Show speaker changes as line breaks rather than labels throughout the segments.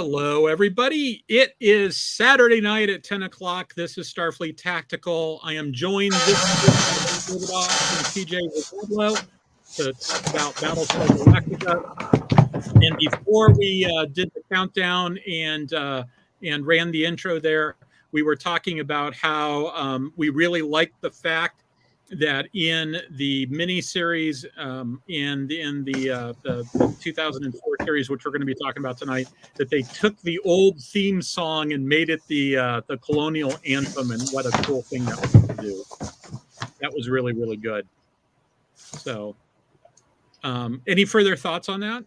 Hello, everybody. It is Saturday night at 10 o'clock. This is Starfleet Tactical. I am joined this week by Davidoff and TJ Cizadlo to talk about Battlestar Galactica. And before we did the countdown and ran the intro there, we were talking about how we really liked the fact that in the miniseries, in the 2004 series, which we're going to be talking about tonight, that they took the old theme song and made it the Colonial anthem, and what a cool thing that was to do. That was really, really good. So, any further thoughts on that?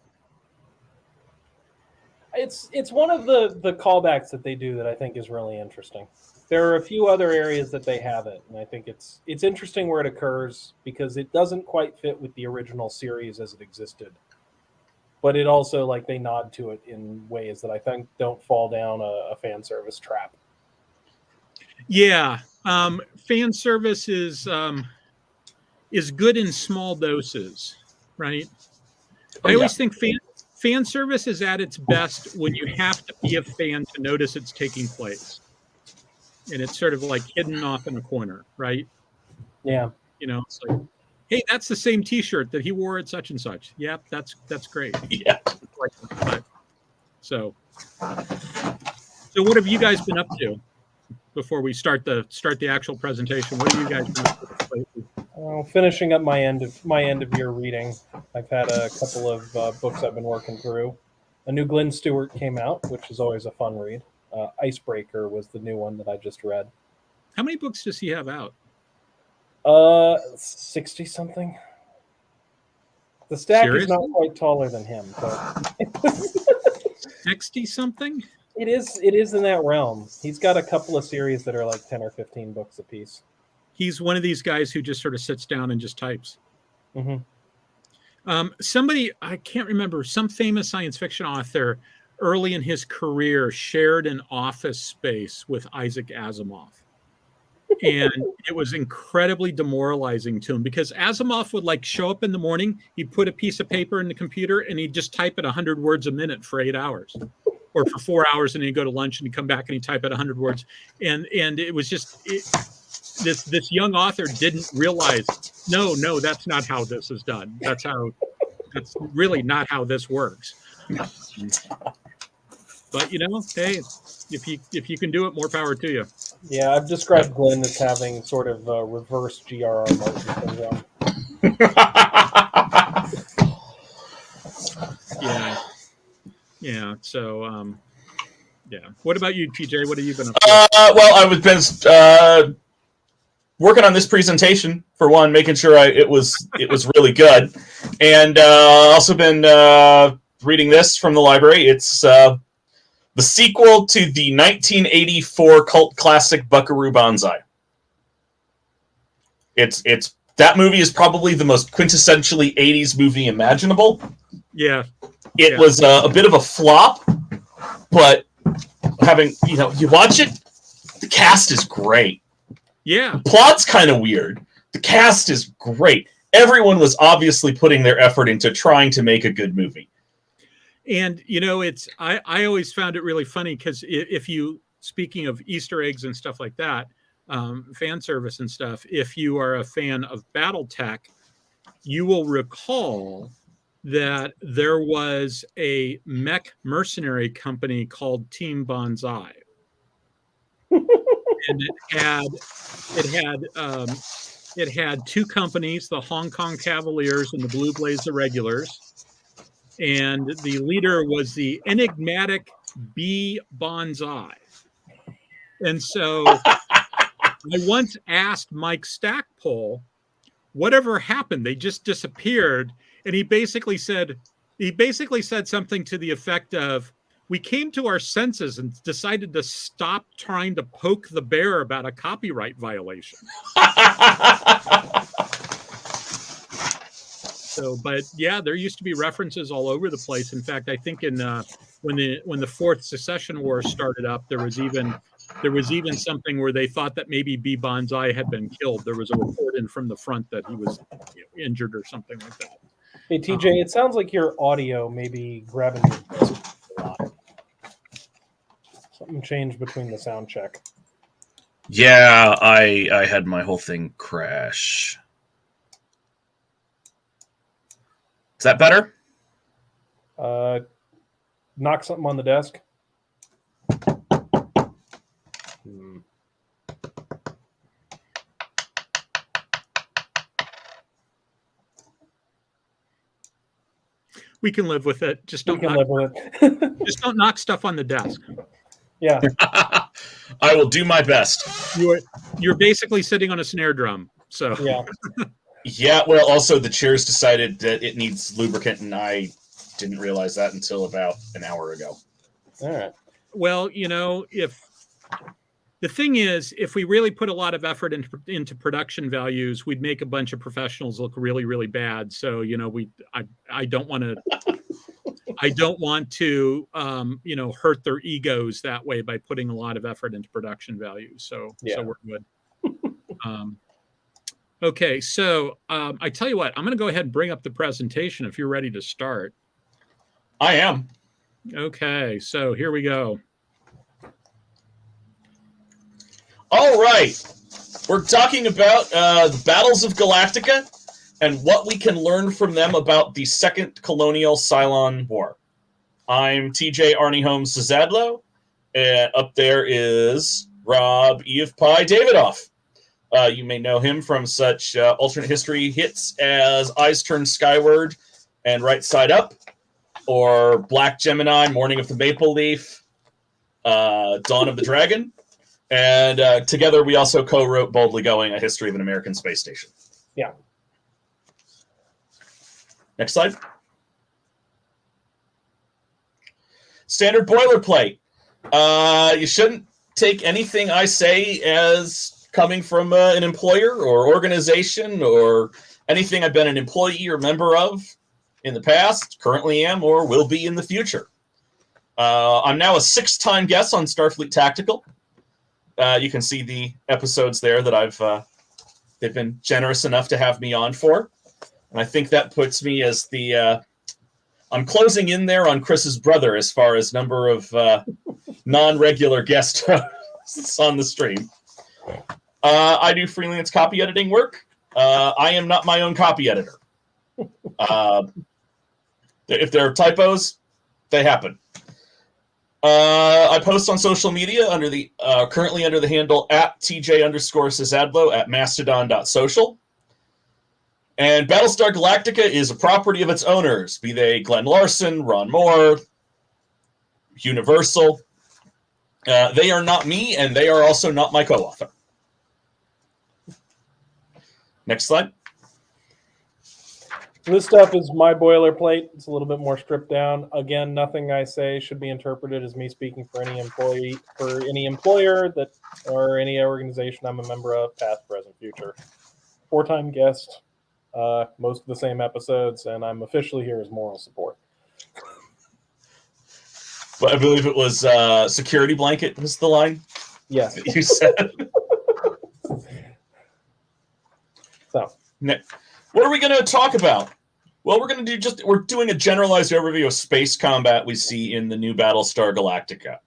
It's one of the callbacks that they do that I think is really interesting. There are a few other areas that they have it, and I think it's interesting where it occurs because it doesn't quite fit with the original series as it existed. But it also, like, they nod to it in ways that I think don't fall down a fan service trap.
Yeah, fan service is good in small doses, right? I always think fan service is at its best when you have to be a fan to notice it's taking place. And it's sort of like hidden off in a corner, right?
Yeah.
You know, it's like, hey, that's the same T-shirt that he wore at such and such. Yep, that's great.
Yeah.
So what have you guys been up to before we start the actual presentation? What have you guys been up to?
Finishing up my end of year reading. I've had a couple of books I've been working through. A new Glenn Stewart came out, which is always a fun read. Icebreaker was the new one that I just read.
How many books does he have out?
60 something. The stack
Seriously?
is not quite taller than him, but
60 something?
It is in that realm. He's got a couple of series that are like 10 or 15 books a piece.
He's one of these guys who just sort of sits down and just types.
Mm-hmm.
Somebody, I can't remember, some famous science fiction author early in his career shared an office space with Isaac Asimov. And it was incredibly demoralizing to him because Asimov would like show up in the morning, he'd put a piece of paper in the computer and he'd just type at 100 words a minute for 8 hours or for 4 hours, and he'd go to lunch and he'd come back and he'd type at 100 words. And it was just, this young author didn't realize, no, that's not how this is done. That's really not how this works. But you know, hey, if you can do it, more power to you.
Yeah, I've described Glenn as having sort of reverse G.R.R. Martin syndrome.
Yeah. So, yeah. What about you, TJ? What have you been up to?
Well, I've been working on this presentation for one, making sure it was really good, and also been reading this from the library. It's the sequel to the 1984 cult classic Buckaroo Banzai. It's that movie is probably the most quintessentially 80s movie imaginable.
Yeah.
It was a bit of a flop, but you watch it, the cast is great.
Yeah.
The plot's kind of weird. The cast is great. Everyone was obviously putting their effort into trying to make a good movie.
And, you know, I always found it really funny because if you, speaking of Easter eggs and stuff like that, fan service and stuff, if you are a fan of Battletech, you will recall that there was a mech mercenary company called Team Banzai. And it had two companies, the Hong Kong Cavaliers and the Blue Blaze Irregulars. And the leader was the enigmatic B. Banzai. And so I once asked Mike Stackpole, whatever happened? They just disappeared. And he basically said something to the effect of, we came to our senses and decided to stop trying to poke the bear about a copyright violation. So, but yeah, there used to be references all over the place. In fact, I think in when the Fourth Secession War started up, there was even something where they thought that maybe B. Banzai had been killed. There was a report in from the front that he was injured or something like that.
Hey, TJ, it sounds like your audio may be grabbing your desk a lot. Something changed between the sound check.
Yeah, I had my whole thing crash. Is that better?
Knock something on the desk.
We can live with it. Just don't
live with it.
just don't knock stuff on the desk.
Yeah.
I will do my best.
You're basically sitting on a snare drum. So
Yeah.
Yeah, well, also the chairs decided that it needs lubricant, and I didn't realize that until about an hour ago.
All right.
Well, if the thing is, if we really put a lot of effort into production values, we'd make a bunch of professionals look really, really bad. So, I don't want to, hurt their egos that way by putting a lot of effort into production values. So we're good. Okay. So I tell you what, I'm going to go ahead and bring up the presentation if you're ready to start.
I am.
Okay. So here we go.
All right. We're talking about the battles of Galactica and what we can learn from them about the Second Colonial Cylon War. I'm TJ Arnie Holmes Cizadlo, and up there is Rob Eve Pie Davidoff. You may know him from such alternate history hits as Eyes Turn Skyward and Right Side Up, or Black Gemini, Morning of the Maple Leaf, Dawn of the Dragon. And together we also co-wrote Boldly Going, A History of an American Space Station.
Yeah.
Next slide. Standard boilerplate. You shouldn't take anything I say as coming from an employer or organization or anything I've been an employee or member of in the past, currently am, or will be in the future. I'm now a 6-time guest on Starfleet Tactical. You can see the episodes there that they've been generous enough to have me on for. And I think that puts me as I'm closing in there on Chris's brother as far as number of non-regular guest hosts on the stream. I do freelance copy editing work. I am not my own copy editor. If there are typos, they happen. I post on social media currently under the handle @TJ_Cizadlo at mastodon.social. And Battlestar Galactica is a property of its owners, be they Glenn Larson, Ron Moore, Universal. They are not me, and they are also not my co-author. Next slide.
This stuff is my boilerplate. It's a little bit more stripped down. Again, nothing I say should be interpreted as me speaking for any employee, for any employer that, or any organization I'm a member of, past, present, future. 4-time guest, most of the same episodes, and I'm officially here as moral support.
Well, I believe it was security blanket was the line.
Yes.
That you said.
So,
what are we going to talk about? Well, we're doing a generalized overview of space combat we see in the new Battlestar Galactica.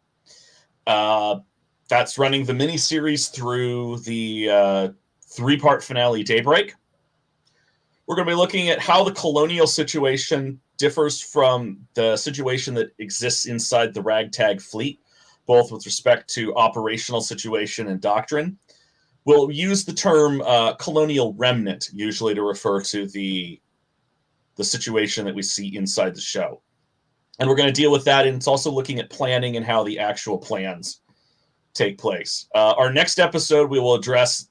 That's running the miniseries through the 3-part finale Daybreak. We're going to be looking at how the colonial situation differs from the situation that exists inside the ragtag fleet, both with respect to operational situation and doctrine. We'll use the term colonial remnant, usually to refer to the situation that we see inside the show. And we're going to deal with that, and it's also looking at planning and how the actual plans take place. Our next episode, we will address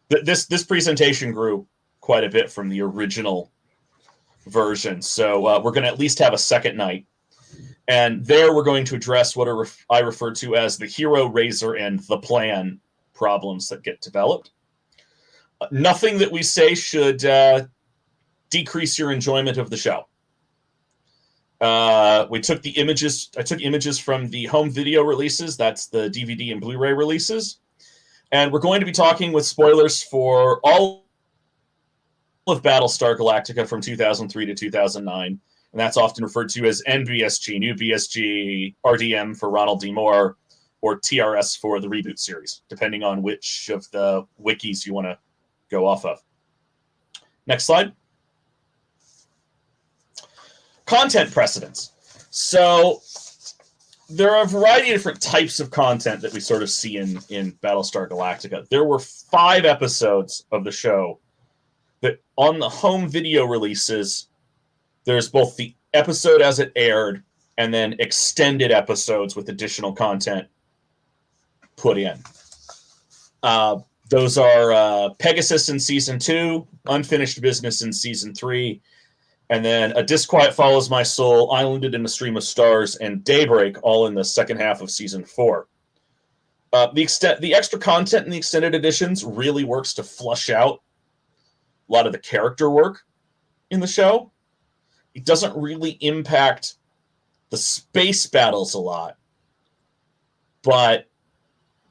this presentation grew quite a bit from the original version, so we're going to at least have a second night. And there we're going to address what I refer to as the hero, razor, and the plan problems that get developed. Nothing that we say should decrease your enjoyment of the show. I took images from the home video releases. That's the DVD and Blu-ray releases. And we're going to be talking with spoilers for all of Battlestar Galactica from 2003 to 2009, and that's often referred to as NBSG, New BSG, RDM for Ronald D. Moore, or TRS for the reboot series, depending on which of the wikis you want to go off of. Next slide. Content precedents. So there are a variety of different types of content that we sort of see in Battlestar Galactica. There were 5 episodes of the show that on the home video releases, there's both the episode as it aired and then extended episodes with additional content put in. Those are Pegasus in Season 2, Unfinished Business in Season 3, and then A Disquiet Follows My Soul, Islanded in a Stream of Stars, and Daybreak, all in the second half of Season 4. The extra content in the extended editions really works to flush out a lot of the character work in the show. It doesn't really impact the space battles a lot, but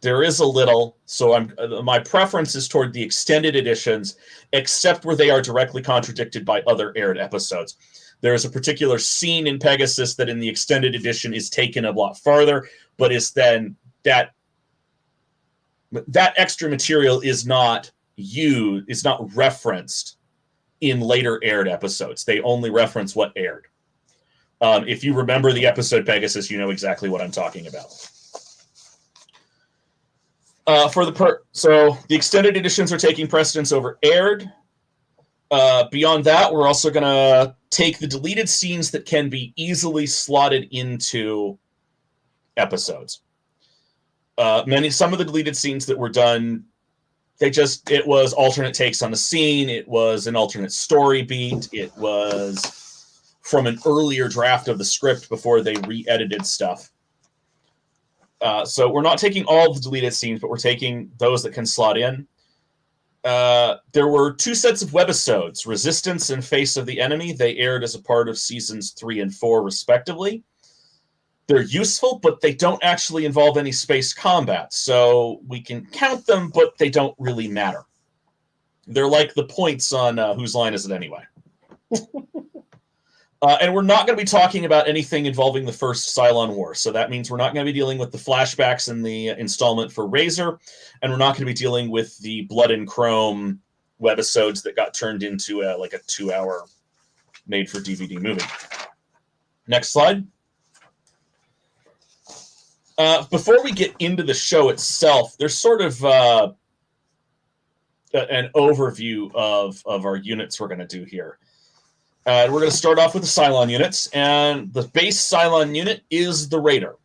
there is a little, so my preference is toward the extended editions, except where they are directly contradicted by other aired episodes. There is a particular scene in Pegasus that in the extended edition is taken a lot farther, but is then that extra material is not referenced in later aired episodes. They only reference what aired. If you remember the episode Pegasus, you know exactly what I'm talking about. So the extended editions are taking precedence over aired. Beyond that, we're also going to take the deleted scenes that can be easily slotted into episodes. Some of the deleted scenes that were done, it was alternate takes on the scene. It was an alternate story beat. It was from an earlier draft of the script before they re-edited stuff. So we're not taking all of the deleted scenes, but we're taking those that can slot in. There were 2 sets of webisodes, Resistance and Face of the Enemy. They aired as a part of Seasons 3 and 4, respectively. They're useful, but they don't actually involve any space combat, so we can count them, but they don't really matter. They're like the points on Whose Line Is It Anyway? And we're not going to be talking about anything involving the first Cylon War. So that means we're not going to be dealing with the flashbacks in the installment for Razor, and we're not going to be dealing with the Blood and Chrome webisodes that got turned into a 2-hour made-for-DVD movie. Next slide. Before we get into the show itself, there's sort of an overview of our units we're going to do here. We're going to start off with the Cylon units, and the base Cylon unit is the Raider.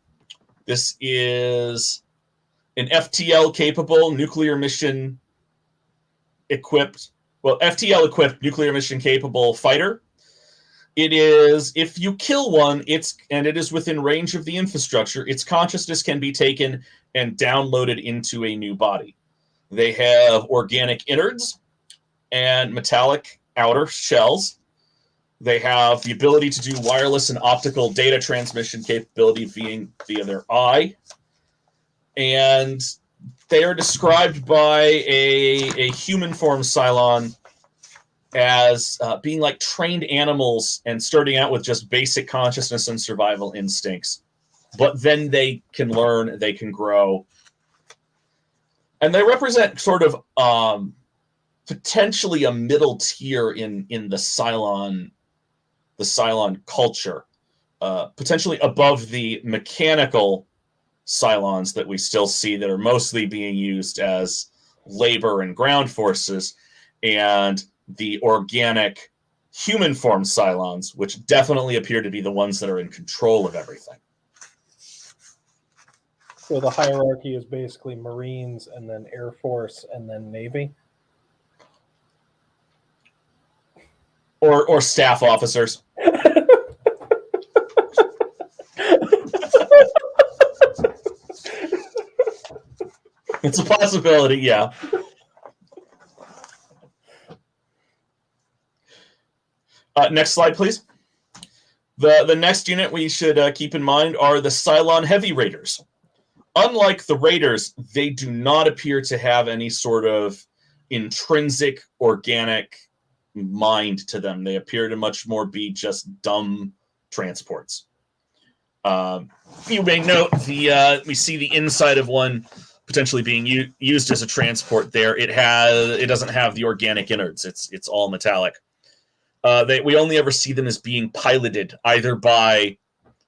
This is an FTL-capable, nuclear mission-equipped, FTL-equipped, nuclear mission-capable fighter. It is, if you kill one, and it is within range of the infrastructure, its consciousness can be taken and downloaded into a new body. They have organic innards and metallic outer shells. They have the ability to do wireless and optical data transmission capability via their eye. And they are described by a human form Cylon as being like trained animals and starting out with just basic consciousness and survival instincts. But then they can learn, they can grow. And they represent sort of potentially a middle tier in the Cylon culture, potentially above the mechanical Cylons that we still see that are mostly being used as labor and ground forces, and the organic human form Cylons, which definitely appear to be the ones that are in control of everything.
So the hierarchy is basically Marines and then Air Force and then Navy?
Or staff officers. It's a possibility, yeah. Next slide, please. The next unit we should keep in mind are the Cylon Heavy Raiders. Unlike the Raiders, they do not appear to have any sort of intrinsic organic mind to them. They appear to much more be just dumb transports. You may note we see the inside of one potentially being used as a transport there. It doesn't have the organic innards. It's all metallic. We only ever see them as being piloted either by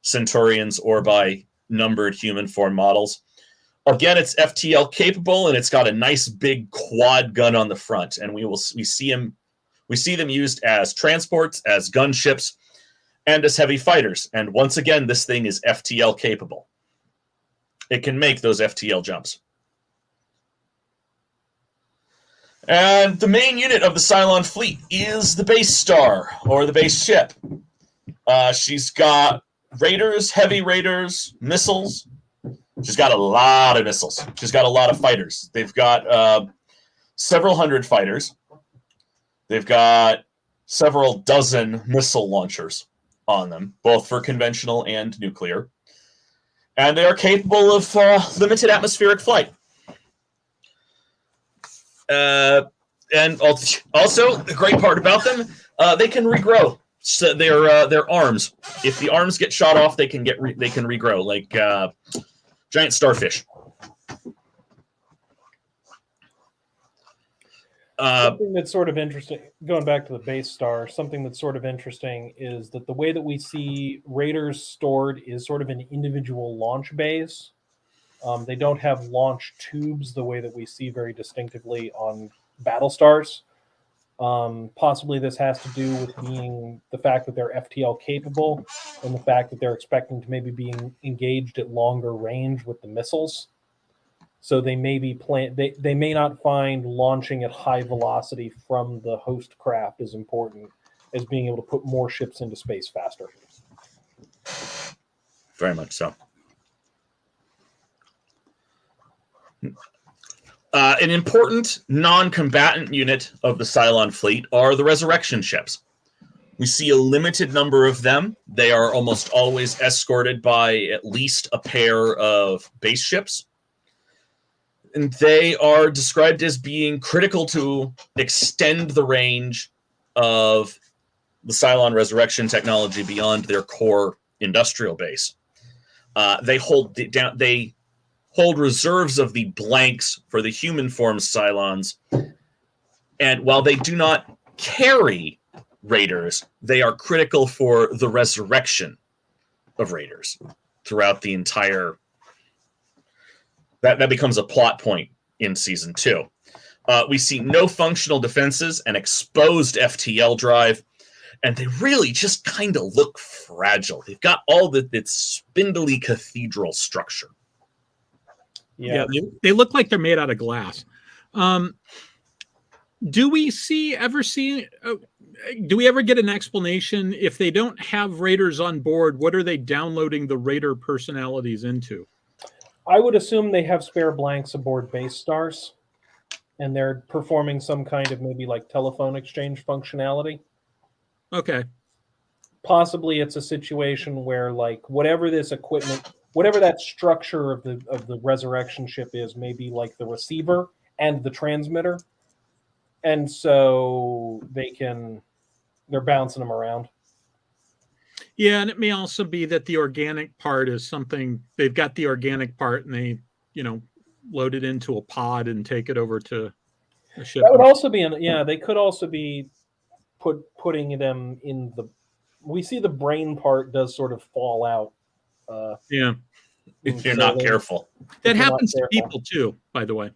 Centaurians or by numbered human form models. Again, it's FTL capable, and it's got a nice big quad gun on the front. And we see them used as transports, as gunships, and as heavy fighters. And once again, this thing is FTL capable. It can make those FTL jumps. And the main unit of the Cylon fleet is the base star, or the base ship. She's got raiders, heavy raiders, missiles. She's got a lot of missiles. She's got a lot of fighters. They've got several hundred fighters. They've got several dozen missile launchers on them, both for conventional and nuclear. And they are capable of limited atmospheric flight. And also, the great part about them, they can regrow. So their arms. If the arms get shot off, they can regrow, like giant starfish.
Something that's sort of interesting, going back to the base star, something that's sort of interesting is that the way that we see raiders stored is sort of an individual launch bays. They don't have launch tubes the way that we see very distinctively on Battlestars. Possibly this has to do with being the fact that they're FTL capable and the fact that they're expecting to maybe be engaged at longer range with the missiles. So they may be they may not find launching at high velocity from the host craft as important as being able to put more ships into space faster.
Very much so. An important non-combatant unit of the Cylon fleet are the resurrection ships. We see a limited number of them. They are almost always escorted by at least a pair of base ships. And they are described as being critical to extend the range of the Cylon resurrection technology beyond their core industrial base. They hold reserves of the blanks for the human form Cylons. And while they do not carry raiders, they are critical for the resurrection of raiders throughout the entire... That becomes a plot point in Season 2. We see no functional defenses, an exposed FTL drive, and they really just kind of look fragile. They've got all this spindly cathedral structure.
Yeah, they look like they're made out of glass. Do we ever get an explanation if they don't have raiders on board? What are they downloading the raider personalities into?
I would assume they have spare blanks aboard base stars, and they're performing some kind of maybe like telephone exchange functionality.
Okay.
Possibly it's a situation where like whatever this equipment, whatever that structure of the resurrection ship is, maybe like the receiver and the transmitter, and so they're bouncing them around.
Yeah, and it may also be that the organic part is something they've got the organic part and they, load it into a pod and take it over to a ship.
That would also be they could also be putting them in the. We see the brain part does sort of fall out.
If you're not careful.
That happens to people too, by the way.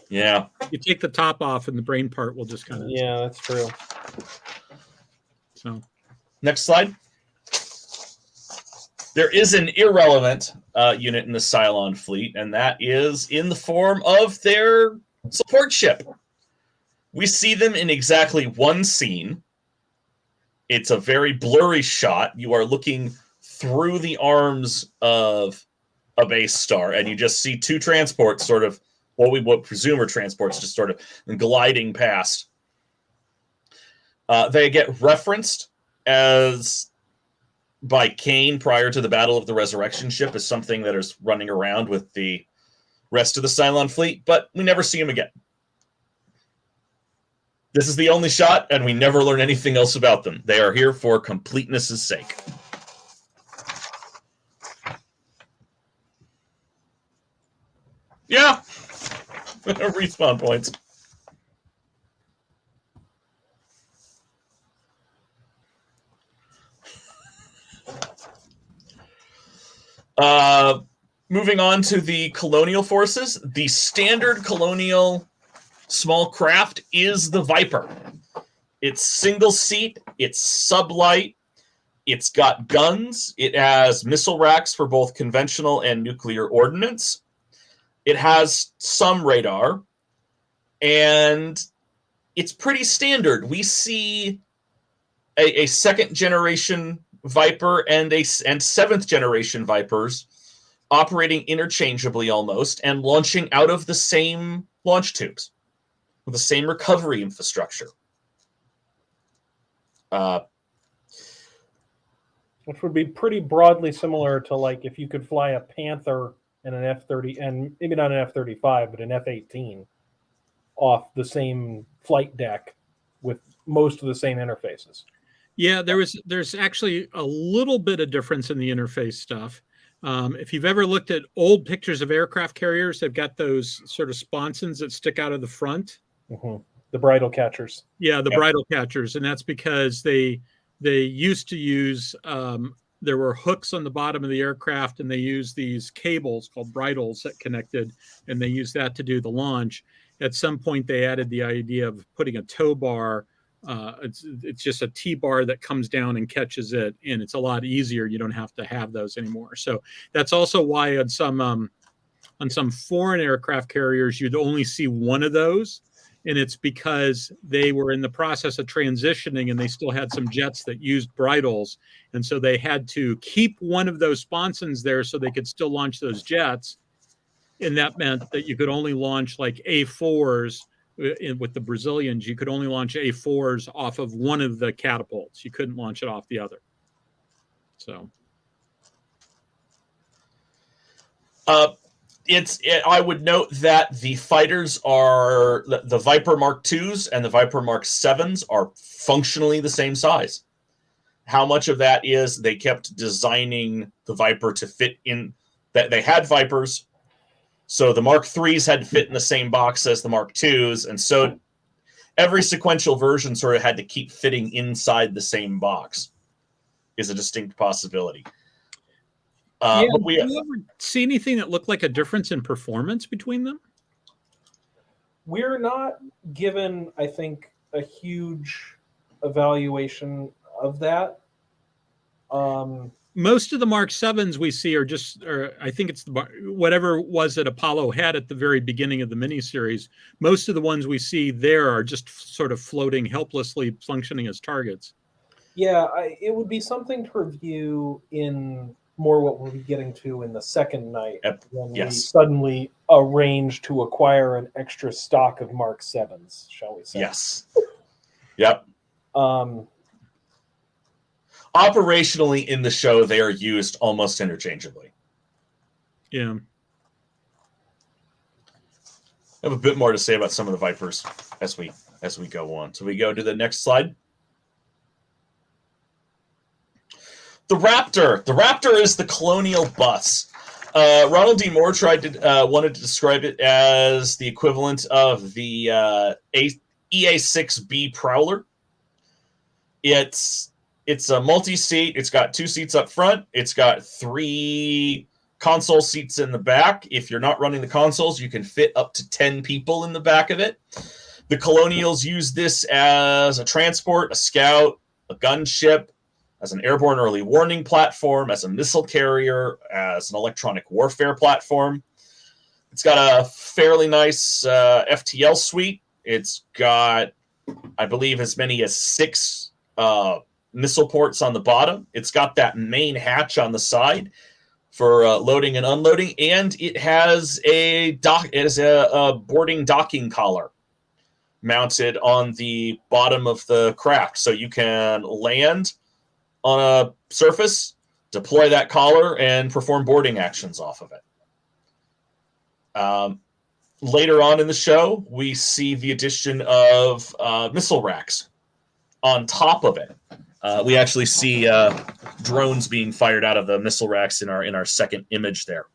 Yeah.
You take the top off and the brain part will just kind of.
Yeah, that's true.
So.
Next slide. There is an irrelevant unit in the Cylon fleet, and that is in the form of their support ship. We see them in exactly one scene. It's a very blurry shot. You are looking through the arms of a base star, and you just see two transports sort of, what we would presume are transports, just sort of gliding past. They get referenced as by Kane prior to the Battle of the Resurrection ship as something that is running around with the rest of the Cylon fleet, but we never see him again. This is the only shot, and we never learn anything else about them. They are here for completeness' sake. Yeah. Respawn points. Moving on to the Colonial forces, the standard Colonial small craft is the Viper. It's single seat, it's sublight, it's got guns, it has missile racks for both conventional and nuclear ordnance, it has some radar, and it's pretty standard. We see a second generation Viper and seventh generation Vipers operating interchangeably almost and launching out of the same launch tubes with the same recovery infrastructure.
Which would be pretty broadly similar to like if you could fly a Panther and an F-30, and maybe not an F-35, but an F-18 off the same flight deck with most of the same interfaces.
Yeah, there's actually a little bit of difference in the interface stuff. If you've ever looked at old pictures of aircraft carriers, they've got those sort of sponsons that stick out of the front.
Mm-hmm. The bridle catchers.
Yeah, the bridle catchers, and that's because they used to use there were hooks on the bottom of the aircraft, and they used these cables called bridles that connected, and they used that to do the launch. At some point, they added the idea of putting a tow bar. It's just a T-bar that comes down and catches it, and it's a lot easier. You don't have to have those anymore. So that's also why on some foreign aircraft carriers you'd only see one of those, and it's because they were in the process of transitioning, and they still had some jets that used bridles, and so they had to keep one of those sponsons there so they could still launch those jets, and that meant that you could only launch like A4s. With the Brazilians, you could only launch A4s off of one of the catapults. You couldn't launch it off the other. So,
I would note that the fighters are the Viper Mark IIs and the Viper Mark VIIs are functionally the same size. How much of that is they kept designing the Viper to fit in that they had Vipers. So the Mark IIIs had to fit in the same box as the Mark IIs, and so every sequential version sort of had to keep fitting inside the same box is a distinct possibility.
But do you ever see anything that looked like a difference in performance between them?
We're not given, I think, a huge evaluation of that.
Most of the Mark 7s we see are just, or I think it's whatever it was that Apollo had at the very beginning of the miniseries. Most of the ones we see there are just sort of floating helplessly, functioning as targets.
Yeah, it would be something to review in more what we'll be getting to in the second night when we suddenly arrange to acquire an extra stock of Mark 7s, shall we say.
Yes. Yep. Operationally in the show, they are used almost interchangeably.
Yeah.
I have a bit more to say about some of the Vipers as we go on. So we go to the next slide. The Raptor. The Raptor is the Colonial bus. Ronald D. Moore wanted to describe it as the equivalent of the EA-6B Prowler. It's a multi-seat. It's got 2 seats up front. It's got 3 console seats in the back. If you're not running the consoles, you can fit up to 10 people in the back of it. The Colonials use this as a transport, a scout, a gunship, as an airborne early warning platform, as a missile carrier, as an electronic warfare platform. It's got a fairly nice FTL suite. It's got, I believe, as many as 6 missile ports on the bottom. It's got that main hatch on the side for loading and unloading, and it has a boarding docking collar mounted on the bottom of the craft, so you can land on a surface, deploy that collar, and perform boarding actions off of it. later on in the show, we see the addition of missile racks on top of it. We actually see drones being fired out of the missile racks in our second image there.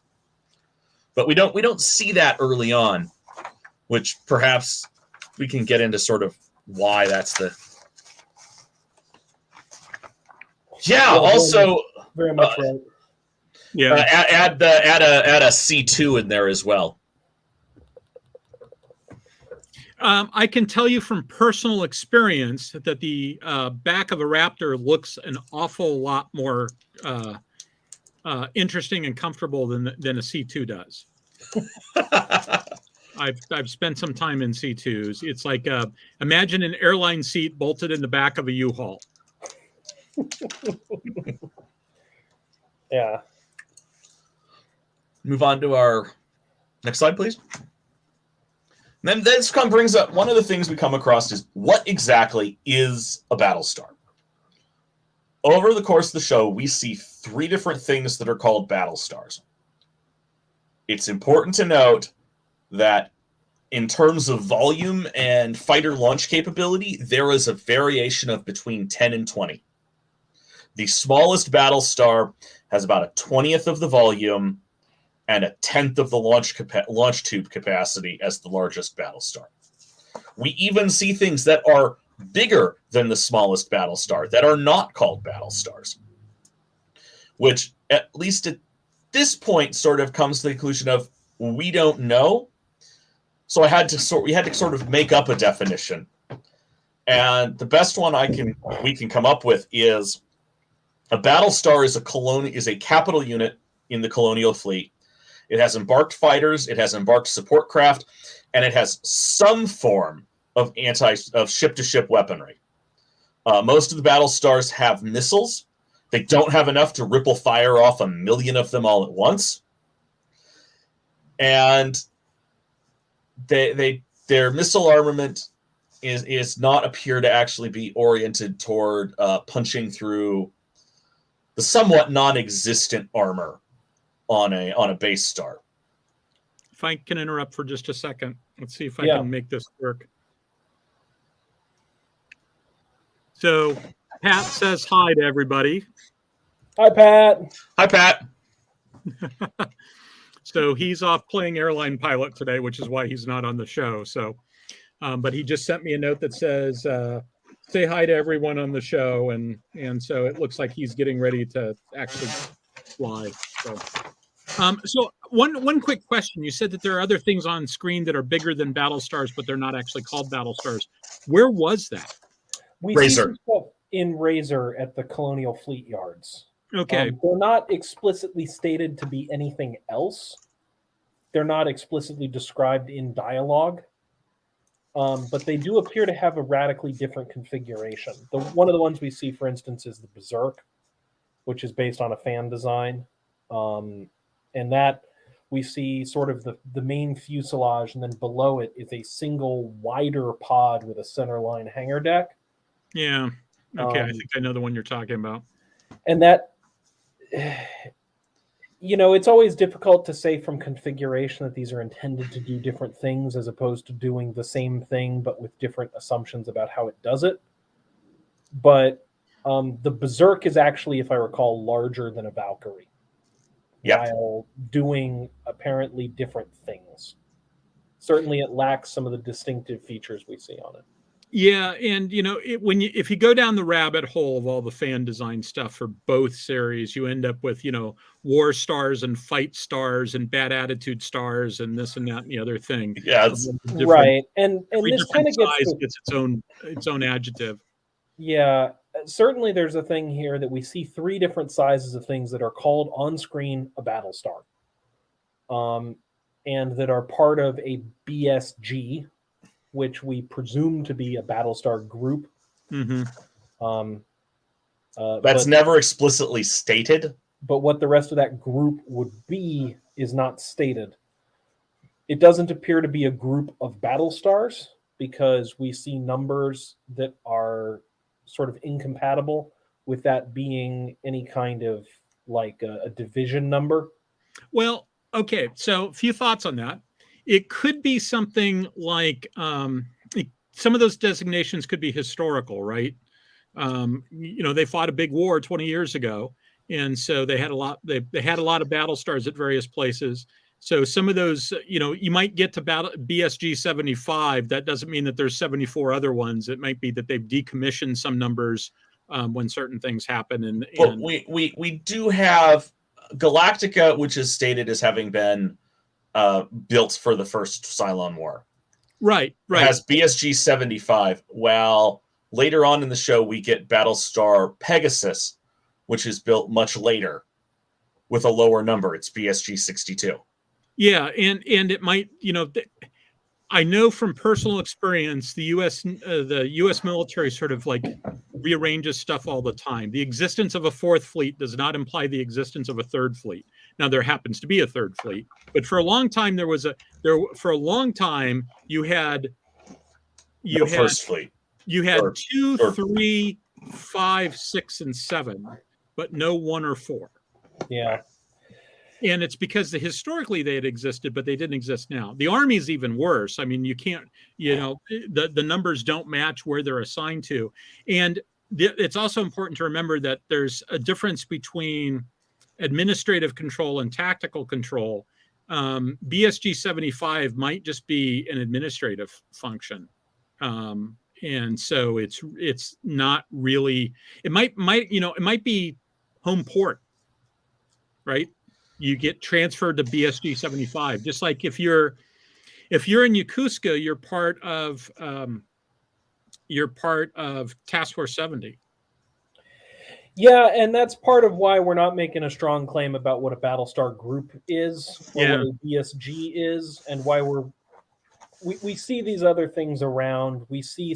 But we don't see that early on, which perhaps we can get into sort of why that's the. Yeah. Also,
very much right.
Yeah.
Add a C2 in there as well.
I can tell you from personal experience that the back of a Raptor looks an awful lot more interesting and comfortable than a C2 does. I've spent some time in C2s. It's like imagine an airline seat bolted in the back of a U-Haul.
Yeah.
Move on to our next slide, please. And then this brings up one of the things we come across is what exactly is a Battlestar? Over the course of the show, we see 3 different things that are called Battlestars. It's important to note that in terms of volume and fighter launch capability, there is a variation of between 10 and 20. The smallest Battlestar has about a 20th of the volume and a 10th of the launch tube capacity as the largest Battlestar. We even see things that are bigger than the smallest Battlestar that are not called Battlestars, which at least at this point sort of comes to the conclusion of we don't know. So we had to sort of make up a definition, and the best one we can come up with is a Battlestar is a capital unit in the Colonial fleet. It has embarked fighters, it has embarked support craft, and it has some form of ship-to-ship weaponry. Most of the Battlestars have missiles. They don't have enough to ripple fire off 1 million of them all at once. And their missile armament is not appear to actually be oriented toward punching through the somewhat non-existent armor on a base star.
If I can interrupt for just a second, let's see if I can make this work. So Pat says hi to everybody.
Hi, Pat.
Hi, Pat.
So he's off playing airline pilot today, which is why he's not on the show. So, but he just sent me a note that says, say hi to everyone on the show. And so it looks like he's getting ready to actually fly. So one quick question. You said that there are other things on screen that are bigger than Battlestars, but they're not actually called Battlestars. Where was that?
We
Razor.
see some stuff in Razor at the Colonial Fleet Yards.
Okay.
They're not explicitly stated to be anything else. They're not explicitly described in dialogue. But they do appear to have a radically different configuration. One of the ones we see, for instance, is the Berserk, which is based on a fan design. And that we see sort of the main fuselage, and then below it is a single wider pod with a centerline hangar deck.
Yeah. Okay. I think I know the one you're talking about.
And that, it's always difficult to say from configuration that these are intended to do different things as opposed to doing the same thing, but with different assumptions about how it does it. But the Berserk is actually, if I recall, larger than a Valkyrie.
Yep.
While doing apparently different things. Certainly it lacks some of the distinctive features we see on it.
Yeah, and if you go down the rabbit hole of all the fan design stuff for both series, you end up with war stars and fight stars and bad attitude stars and this and that and the other thing.
Yeah,
right. And this kind of
gets its own adjective.
Yeah, certainly there's a thing here that we see 3 different sizes of things that are called on screen a Battlestar, and that are part of a BSG, which we presume to be a Battlestar group.
Mm-hmm.
That's never explicitly stated.
But what the rest of that group would be is not stated. It doesn't appear to be a group of Battlestars because we see numbers that are sort of incompatible with that being any kind of like a division number.
Well, okay. So a few thoughts on that. it could be something like some of those designations could be historical, right? They fought a big war 20 years ago, and so they had a lot. They had a lot of battle stars at various places. So some of those, you might get to BSG 75. That doesn't mean that there's 74 other ones. It might be that they've decommissioned some numbers when certain things happen.
But we do have Galactica, which is stated as having been built for the first Cylon War.
Right.
It has BSG 75. Well, later on in the show, we get Battlestar Pegasus, which is built much later with a lower number. It's BSG 62.
Yeah, and it might, I know from personal experience, the U.S. military sort of like rearranges stuff all the time. The existence of a fourth fleet does not imply the existence of a third fleet. Now there happens to be a third fleet, but for a long time you had
first fleet.
You had 2, 3, 5, 6, and 7, but no 1 or 4.
Yeah.
And it's because historically they had existed, but they didn't exist now. The Army's even worse. I mean, you can't, the numbers don't match where they're assigned to. And it's also important to remember that there's a difference between administrative control and tactical control. BSG 75 might just be an administrative function. And so it's not really, it might be home port, right? You get transferred to BSG 75. Just like if you're in Yokosuka, you're part of Task Force 70.
Yeah, and that's part of why we're not making a strong claim about what a Battlestar group is, or what a BSG is, and why we see these other things around. We see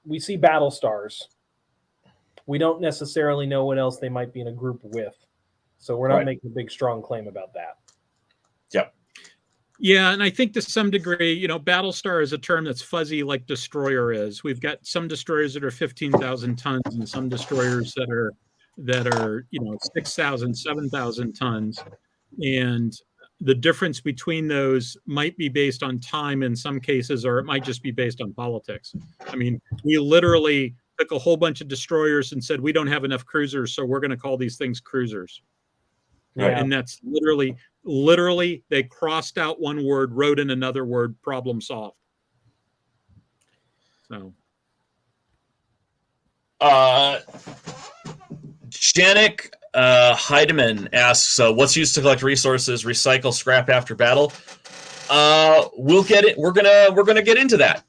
we see Battlestars. We don't necessarily know what else they might be in a group with. So we're not making a big, strong claim about that.
Yep.
Yeah, and I think to some degree, Battlestar is a term that's fuzzy like destroyer is. We've got some destroyers that are 15,000 tons and some destroyers that are 6,000, 7,000 tons. And the difference between those might be based on time in some cases, or it might just be based on politics. I mean, we literally took a whole bunch of destroyers and said, we don't have enough cruisers, so we're going to call these things cruisers.
Yeah.
And that's literally they crossed out one word, wrote in another word, problem solved. So
Janik Heidemann asks, what's used to collect resources, recycle, scrap after battle? We'll get it. We're gonna get into that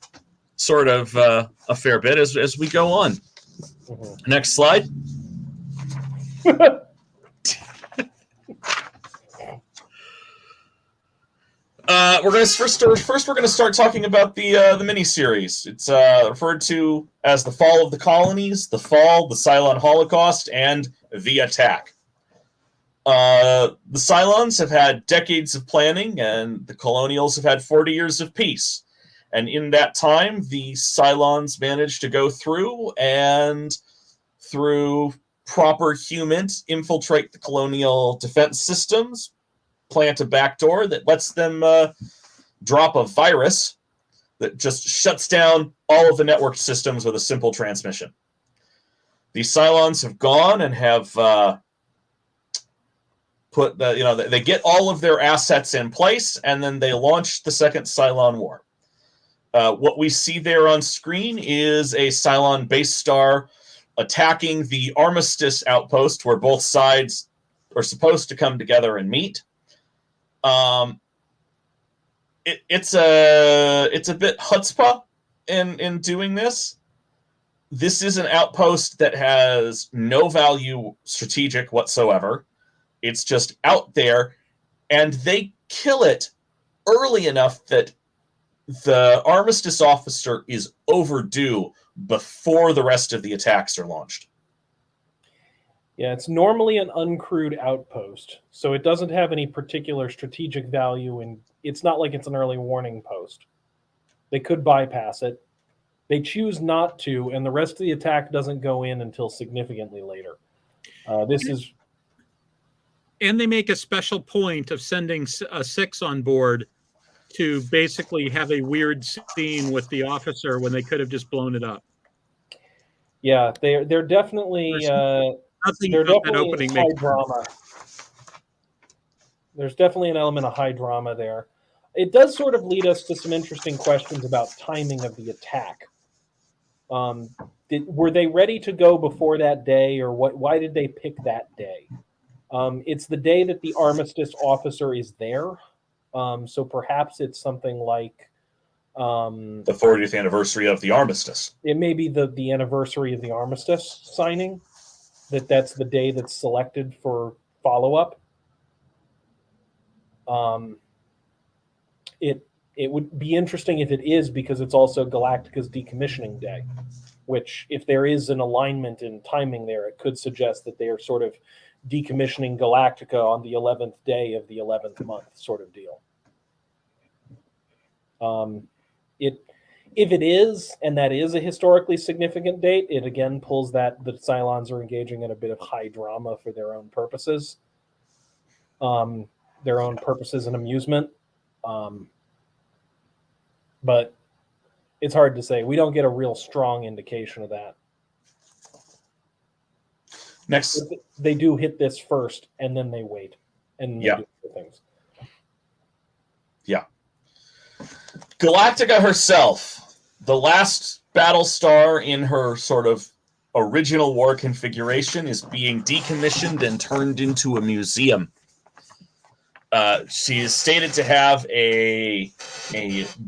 sort of a fair bit as we go on. Mm-hmm. Next slide. We're gonna start talking about the miniseries. It's referred to as the Fall of the Colonies, the Fall, the Cylon Holocaust, and the Attack. The Cylons have had decades of planning, and the Colonials have had 40 years of peace. And in that time, the Cylons managed to go through and, through proper humans, infiltrate the Colonial defense systems, plant a backdoor that lets them drop a virus that just shuts down all of the network systems with a simple transmission. The Cylons have gone and have they get all of their assets in place, and then they launch the Second Cylon War. What we see there on screen is a Cylon base star attacking the Armistice outpost, where both sides are supposed to come together and meet. It's a bit chutzpah in doing this. This is an outpost that has no value strategic whatsoever. It's just out there, and they kill it early enough that the Armistice officer is overdue before the rest of the attacks are launched.
Yeah, it's normally an uncrewed outpost, so it doesn't have any particular strategic value, and it's not like it's an early warning post. They could bypass it. They choose not to, and the rest of the attack doesn't go in until significantly later.
And they make a special point of sending a 6 on board to basically have a weird scene with the officer when they could have just blown it up.
Yeah, they're definitely
Nothing
they're
about that
definitely
opening
high
makes
drama. There's definitely an element of high drama there. It does sort of lead us to some interesting questions about timing of the attack. Were they ready to go before that day, or what? Why did they pick that day? It's the day that the armistice officer is there, so perhaps it's something like
The 40th anniversary of the armistice.
it may be the anniversary of the armistice signing. That's the day that's selected for follow-up. It would be interesting if it is, because it's also Galactica's decommissioning day, which, if there is an alignment in timing there, it could suggest that they are sort of decommissioning Galactica on the 11th day of the 11th month, sort of deal. If it is, and that is a historically significant date, it again pulls that the Cylons are engaging in a bit of high drama for their own purposes. Their own purposes and amusement. But it's hard to say. We don't get a real strong indication of that.
Next,
They do hit this first, and then they wait, and they do other things.
Yeah. Galactica herself, the last Battlestar in her sort of original war configuration, is being decommissioned and turned into a museum. She is stated to have a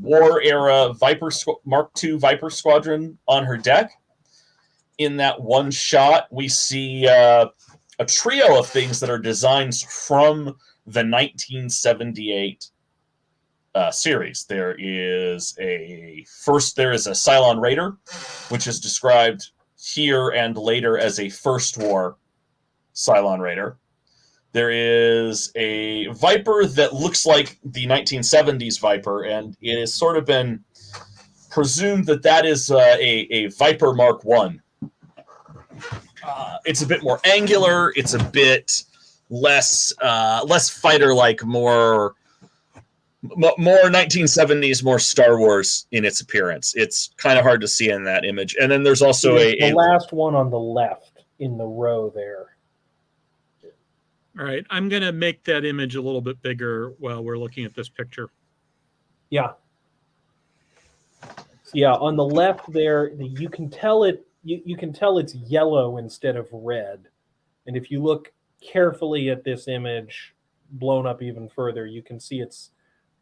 war era Mark II Viper squadron on her deck. In that one shot, we see a trio of things that are designs from the 1978 series. There is a Cylon Raider, which is described here and later as a First War Cylon Raider. There is a Viper that looks like the 1970s Viper, and it has sort of been presumed that is a Viper Mark I. It's a bit more angular. It's a bit less fighter-like, more 1970s, more Star Wars in its appearance. It's kind of hard to see in that image. And then there's also
the last one on the left in the row there.
All right, I'm going to make that image a little bit bigger while we're looking at this picture.
Yeah. Yeah, on the left there, you can tell it. You can tell it's yellow instead of red. And if you look carefully at this image, blown up even further, you can see it's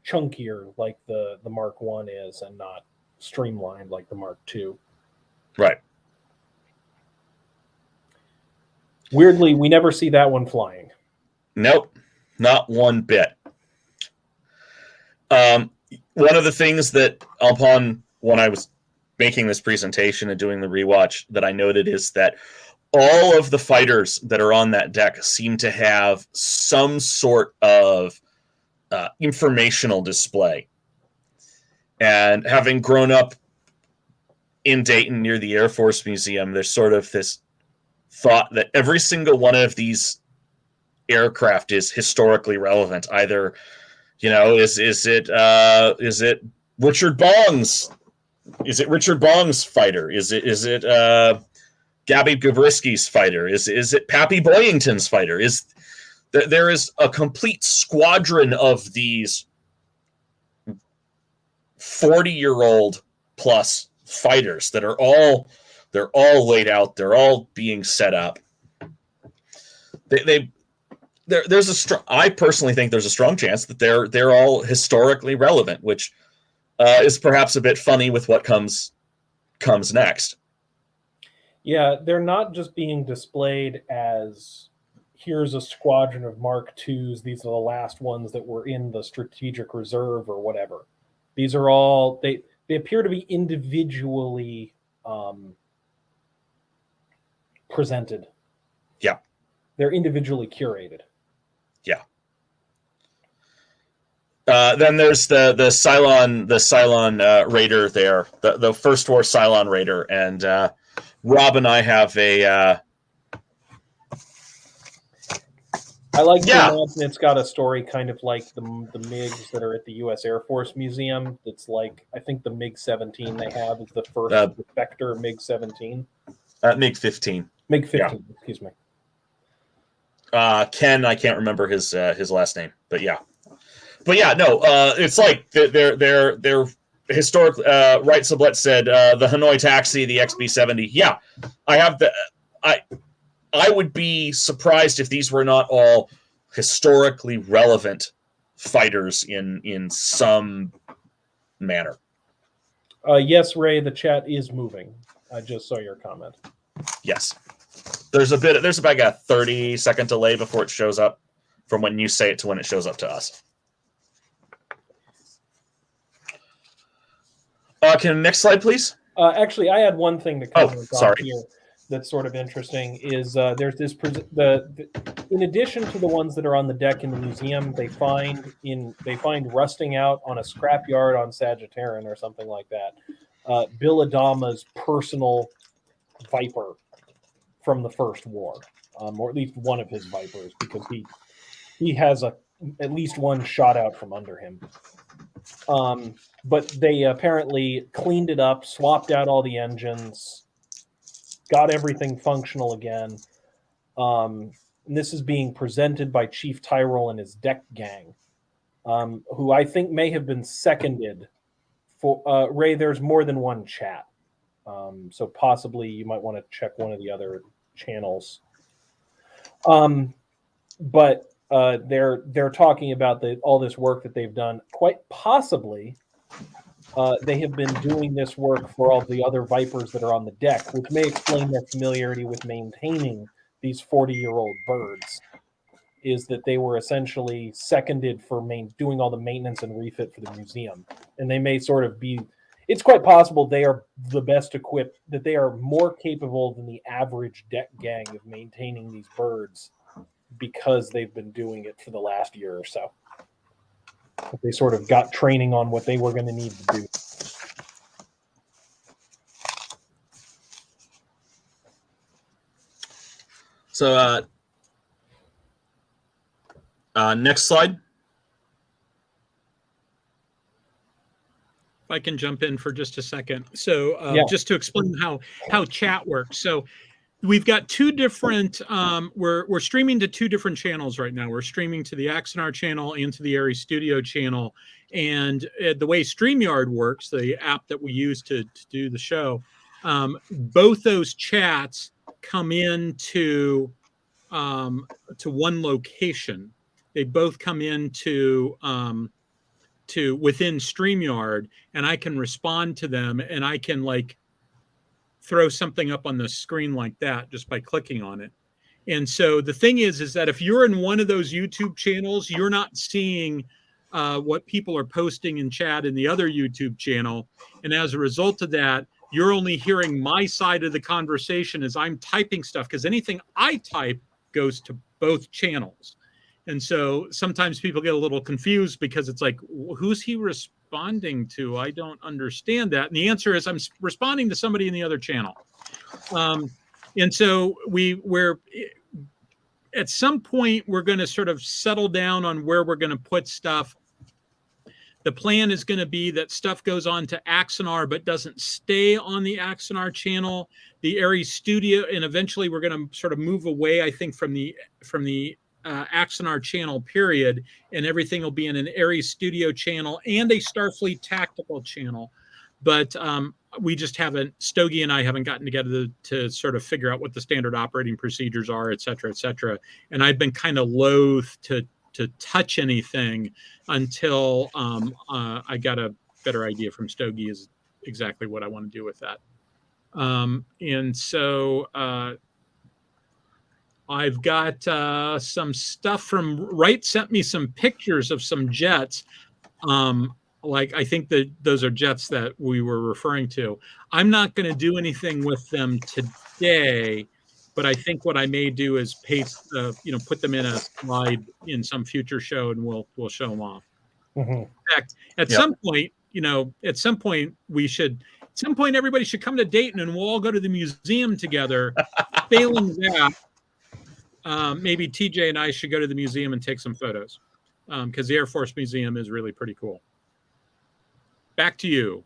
chunkier like the Mark I is, and not streamlined like the Mark II.
Right.
Weirdly, we never see that one flying.
Nope, not one bit. One of the things that when I was making this presentation and doing the rewatch that I noted is that all of the fighters that are on that deck seem to have some sort of informational display. And having grown up in Dayton near the Air Force Museum, there's sort of this thought that every single one of these aircraft is historically relevant. Either, is it Richard Bong's? Is it Richard Bong's fighter? Is it Gabby Gabrisky's fighter? Is it Pappy Boyington's fighter? There is a complete squadron of these 40-year-old plus fighters that are all laid out. They're all being set up. I personally think there's a strong chance that they're all historically relevant, which is perhaps a bit funny with what comes next.
Yeah, they're not just being displayed as, here's a squadron of Mark IIs. These are the last ones that were in the strategic reserve or whatever. These are all, they appear to be individually presented.
Yeah.
They're individually curated.
Yeah. Then there's the Cylon Raider there, the First War Cylon Raider, and Rob and I have
I like to
Yeah.
imagine it's got a story kind of like the MiGs that are at the U.S. Air Force Museum. That's like, I think the MiG-17 they have is the first Spectre MiG-17.
MiG-15.
MiG-15, excuse me.
Ken, I can't remember his last name, but yeah. But yeah, no, it's like they're historically, right, Sublette said, the Hanoi Taxi, the XB-70. Yeah, I have I would be surprised if these were not all historically relevant fighters in some manner.
Yes, Ray, the chat is moving. I just saw your comment.
Yes. There's about a 30-second delay before it shows up from when you say it to when it shows up to us. Next slide, please?
Actually, I had one thing to cover
sorry.
here that's sort of interesting. Is there's this in addition to the ones that are on the deck in the museum, they find rusting out on a scrapyard on Sagittarian or something like that. Bill Adama's personal Viper from the First War, or at least one of his Vipers, because he has at least one shot out from under him. But they apparently cleaned it up, swapped out all the engines, got everything functional again. And this is being presented by Chief Tyrol and his deck gang, who I think may have been seconded for Ray. There's more than one chat, so possibly you might want to check one of the other channels. But they're talking about all this work that they've done. Quite possibly, they have been doing this work for all the other Vipers that are on the deck, which may explain their familiarity with maintaining these 40-year-old birds. Is that they were essentially seconded for doing all the maintenance and refit for the museum, and they may sort of be. It's quite possible they are the best equipped, that they are more capable than the average deck gang of maintaining these birds because they've been doing it for the last year or so. They sort of got training on what they were going to need to do.
So, next slide.
If I can jump in for just a second. So just to explain how chat works. So we've got two different, we're streaming to two different channels right now. We're streaming to the Axanar channel and to the Aries Studio channel. And the way StreamYard works, the app that we use to do the show, both those chats come into to one location. They both come into to within StreamYard, and I can respond to them, and I can like throw something up on the screen like that just by clicking on it. And so the thing is that if you're in one of those YouTube channels, you're not seeing what people are posting in chat in the other YouTube channel. And as a result of that, you're only hearing my side of the conversation as I'm typing stuff, because anything I type goes to both channels. And so sometimes people get a little confused because it's like, who's he responding to? I don't understand that. And the answer is I'm responding to somebody in the other channel. And so we're at some point, we're going to sort of settle down on where we're going to put stuff. The plan is going to be that stuff goes on to Axanar, but doesn't stay on the Axanar channel, the Aries Studio, and eventually we're going to sort of move away, I think, from the Axanar channel period, and everything will be in an Aries Studio channel and a Starfleet tactical channel. But we just haven't, Stogie and I haven't gotten together to sort of figure out what the standard operating procedures are, et cetera, et cetera. And I've been kind of loath to touch anything until I got a better idea from Stogie is exactly what I want to do with that. And so I've got some stuff from Wright sent me some pictures of some jets. Like I think that those are jets that we were referring to. I'm not going to do anything with them today, but I think what I may do is paste, put them in a slide in some future show, and we'll show them off.
Mm-hmm.
In fact, at some point, everybody should come to Dayton, and we'll all go to the museum together. Failing that, maybe TJ and I should go to the museum and take some photos, because the Air Force Museum is really pretty cool. Back to you.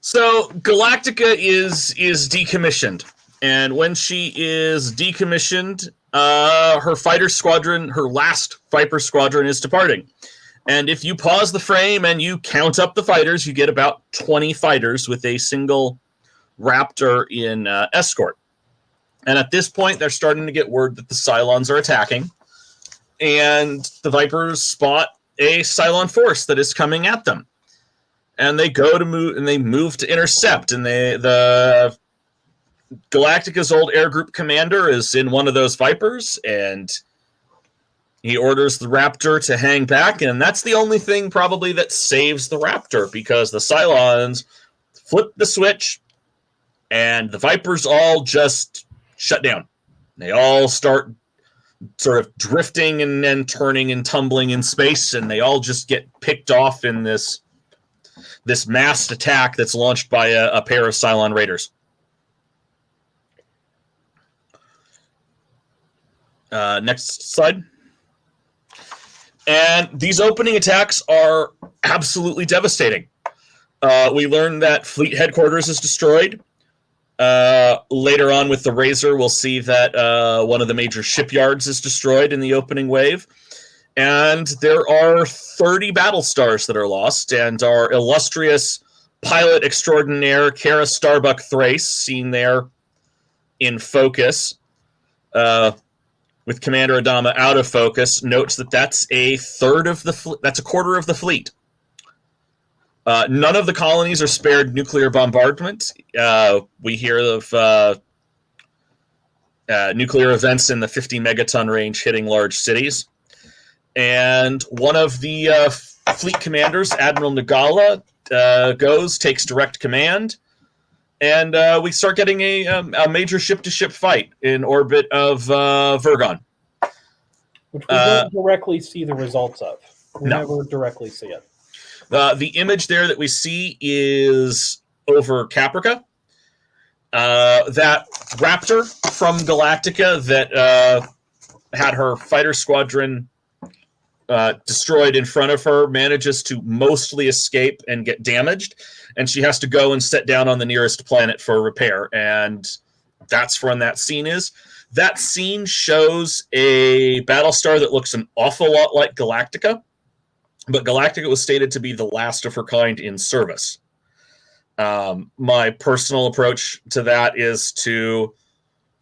So Galactica is decommissioned, and when she is decommissioned, her fighter squadron, her last Viper squadron, is departing. And if you pause the frame and you count up the fighters, you get about 20 fighters with a single Raptor in escort. And at this point, they're starting to get word that the Cylons are attacking, and the Vipers spot a Cylon force that is coming at them. And they go to move, and they move to intercept. And the Galactica's old air group commander is in one of those Vipers, and he orders the Raptor to hang back. And that's the only thing probably that saves the Raptor, because the Cylons flip the switch, and the Vipers all just shut down. They all start sort of drifting and then turning and tumbling in space, and they all just get picked off in this massed attack that's launched by a pair of Cylon raiders. Next slide. And these opening attacks are absolutely devastating. We learn that fleet headquarters is destroyed. Later on with the Razor, we'll see that one of the major shipyards is destroyed in the opening wave. And there are 30 Battlestars that are lost, and our illustrious pilot extraordinaire, Kara Starbuck Thrace, seen there in focus, with Commander Adama out of focus, notes that that's a quarter of the fleet. None of the colonies are spared nuclear bombardment. We hear of nuclear events in the 50 megaton range hitting large cities. And one of the fleet commanders, Admiral Nagala, takes direct command, and we start getting a major ship-to-ship fight in orbit of Vergon.
Which we don't directly see the results of. We
No.
never directly see it.
The image there that we see is over Caprica. That Raptor from Galactica that had her fighter squadron destroyed in front of her manages to mostly escape and get damaged, and she has to go and set down on the nearest planet for repair. And that's when that scene is. That scene shows a Battlestar that looks an awful lot like Galactica, but Galactica was stated to be the last of her kind in service. My personal approach to that is to,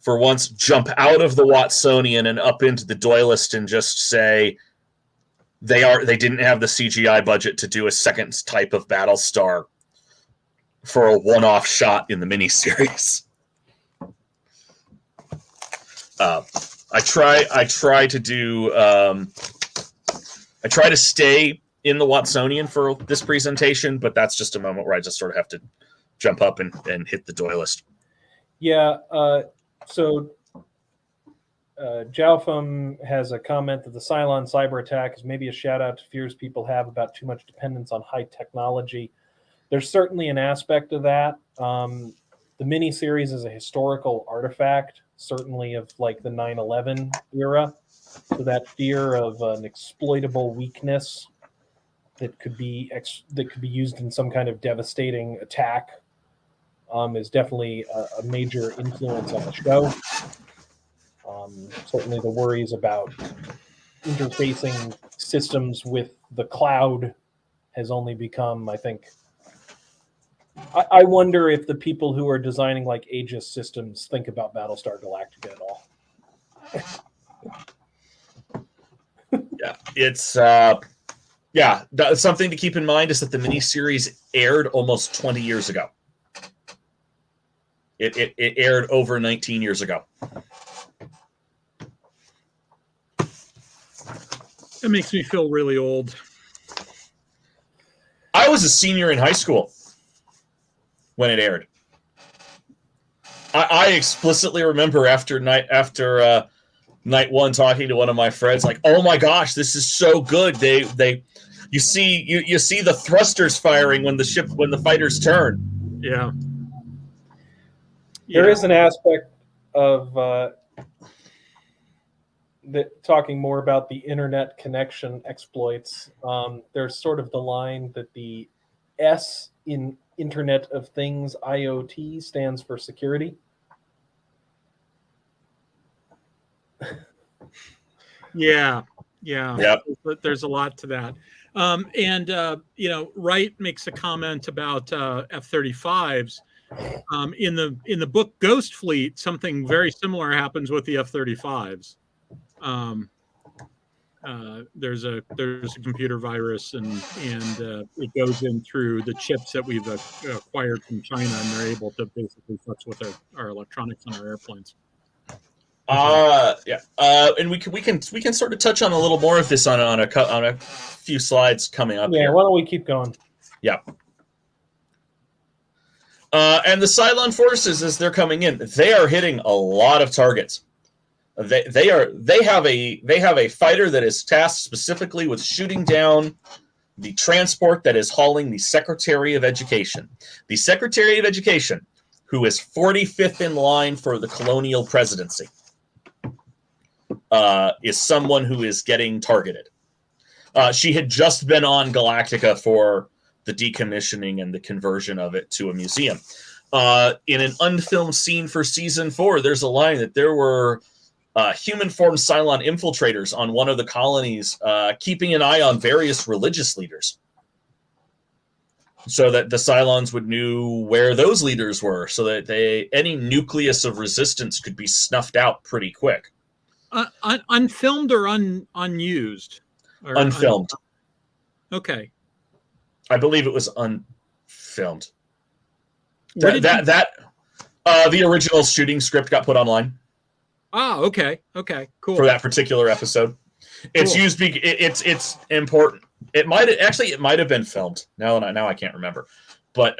for once, jump out of the Watsonian and up into the Doylist and just say they didn't have the CGI budget to do a second type of Battlestar for a one-off shot in the miniseries. I try to stay in the Watsonian for this presentation, but that's just a moment where I just sort of have to jump up and hit the Doylist.
Yeah, so Jalfum has a comment that the Cylon cyber attack is maybe a shout out to fears people have about too much dependence on high technology. There's certainly an aspect of that. The miniseries is a historical artifact, certainly of like the 9/11 era. So that fear of an exploitable weakness that could be used in some kind of devastating attack is definitely a major influence on the show. Certainly the worries about interfacing systems with the cloud has only become, I think, I wonder if the people who are designing like Aegis systems think about Battlestar Galactica at all.
Yeah, it's something to keep in mind is that the miniseries aired almost 20 years ago. It aired over 19 years ago.
It makes me feel really old.
I was a senior in high school when it aired. I explicitly remember after night one talking to one of my friends, like, "Oh my gosh, this is so good!" You see the thrusters firing when the fighters turn.
Yeah.
There is an aspect of talking more about the internet connection exploits, there's sort of the line that the S in Internet of Things IoT stands for security.
Yeah.
Yep.
There's a lot to that. Wright makes a comment about F-35s. In the book Ghost Fleet, something very similar happens with the F-35s. There's a computer virus, and it goes in through the chips that we've acquired from China, and they're able to basically fuck with our electronics on our airplanes.
And we can sort of touch on a little more of this on a few slides coming up.
Yeah,
here.
why don't we keep going?
Yeah. And the Cylon forces, as they're coming in, they are hitting a lot of targets. They have a fighter that is tasked specifically with shooting down the transport that is hauling the Secretary of Education. The Secretary of Education, who is 45th in line for the Colonial presidency, is someone who is getting targeted. She had just been on Galactica for the decommissioning and the conversion of it to a museum. In an unfilmed scene for season 4, there's a line that there were human-formed Cylon infiltrators on one of the colonies, keeping an eye on various religious leaders, so that the Cylons would know where those leaders were, so that any nucleus of resistance could be snuffed out pretty quick.
Unfilmed or unused? Or
Unfilmed.
Okay.
I believe it was unfilmed. The original shooting script got put online.
Oh, okay, cool.
For that particular episode, it's used. It's important. It might have been filmed. Now I can't remember, but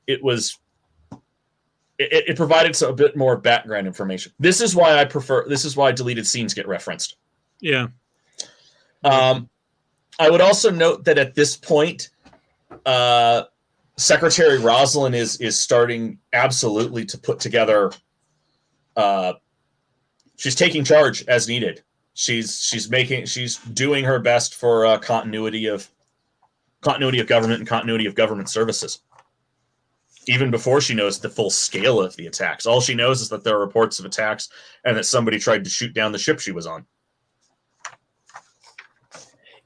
it was. It provided a bit more background information. This is why deleted scenes get referenced.
Yeah.
I would also note that at this point, Secretary Rosalind is starting absolutely to put together. She's taking charge as needed. She's doing her best for continuity of government and continuity of government services. Even before she knows the full scale of the attacks, all she knows is that there are reports of attacks and that somebody tried to shoot down the ship she was on.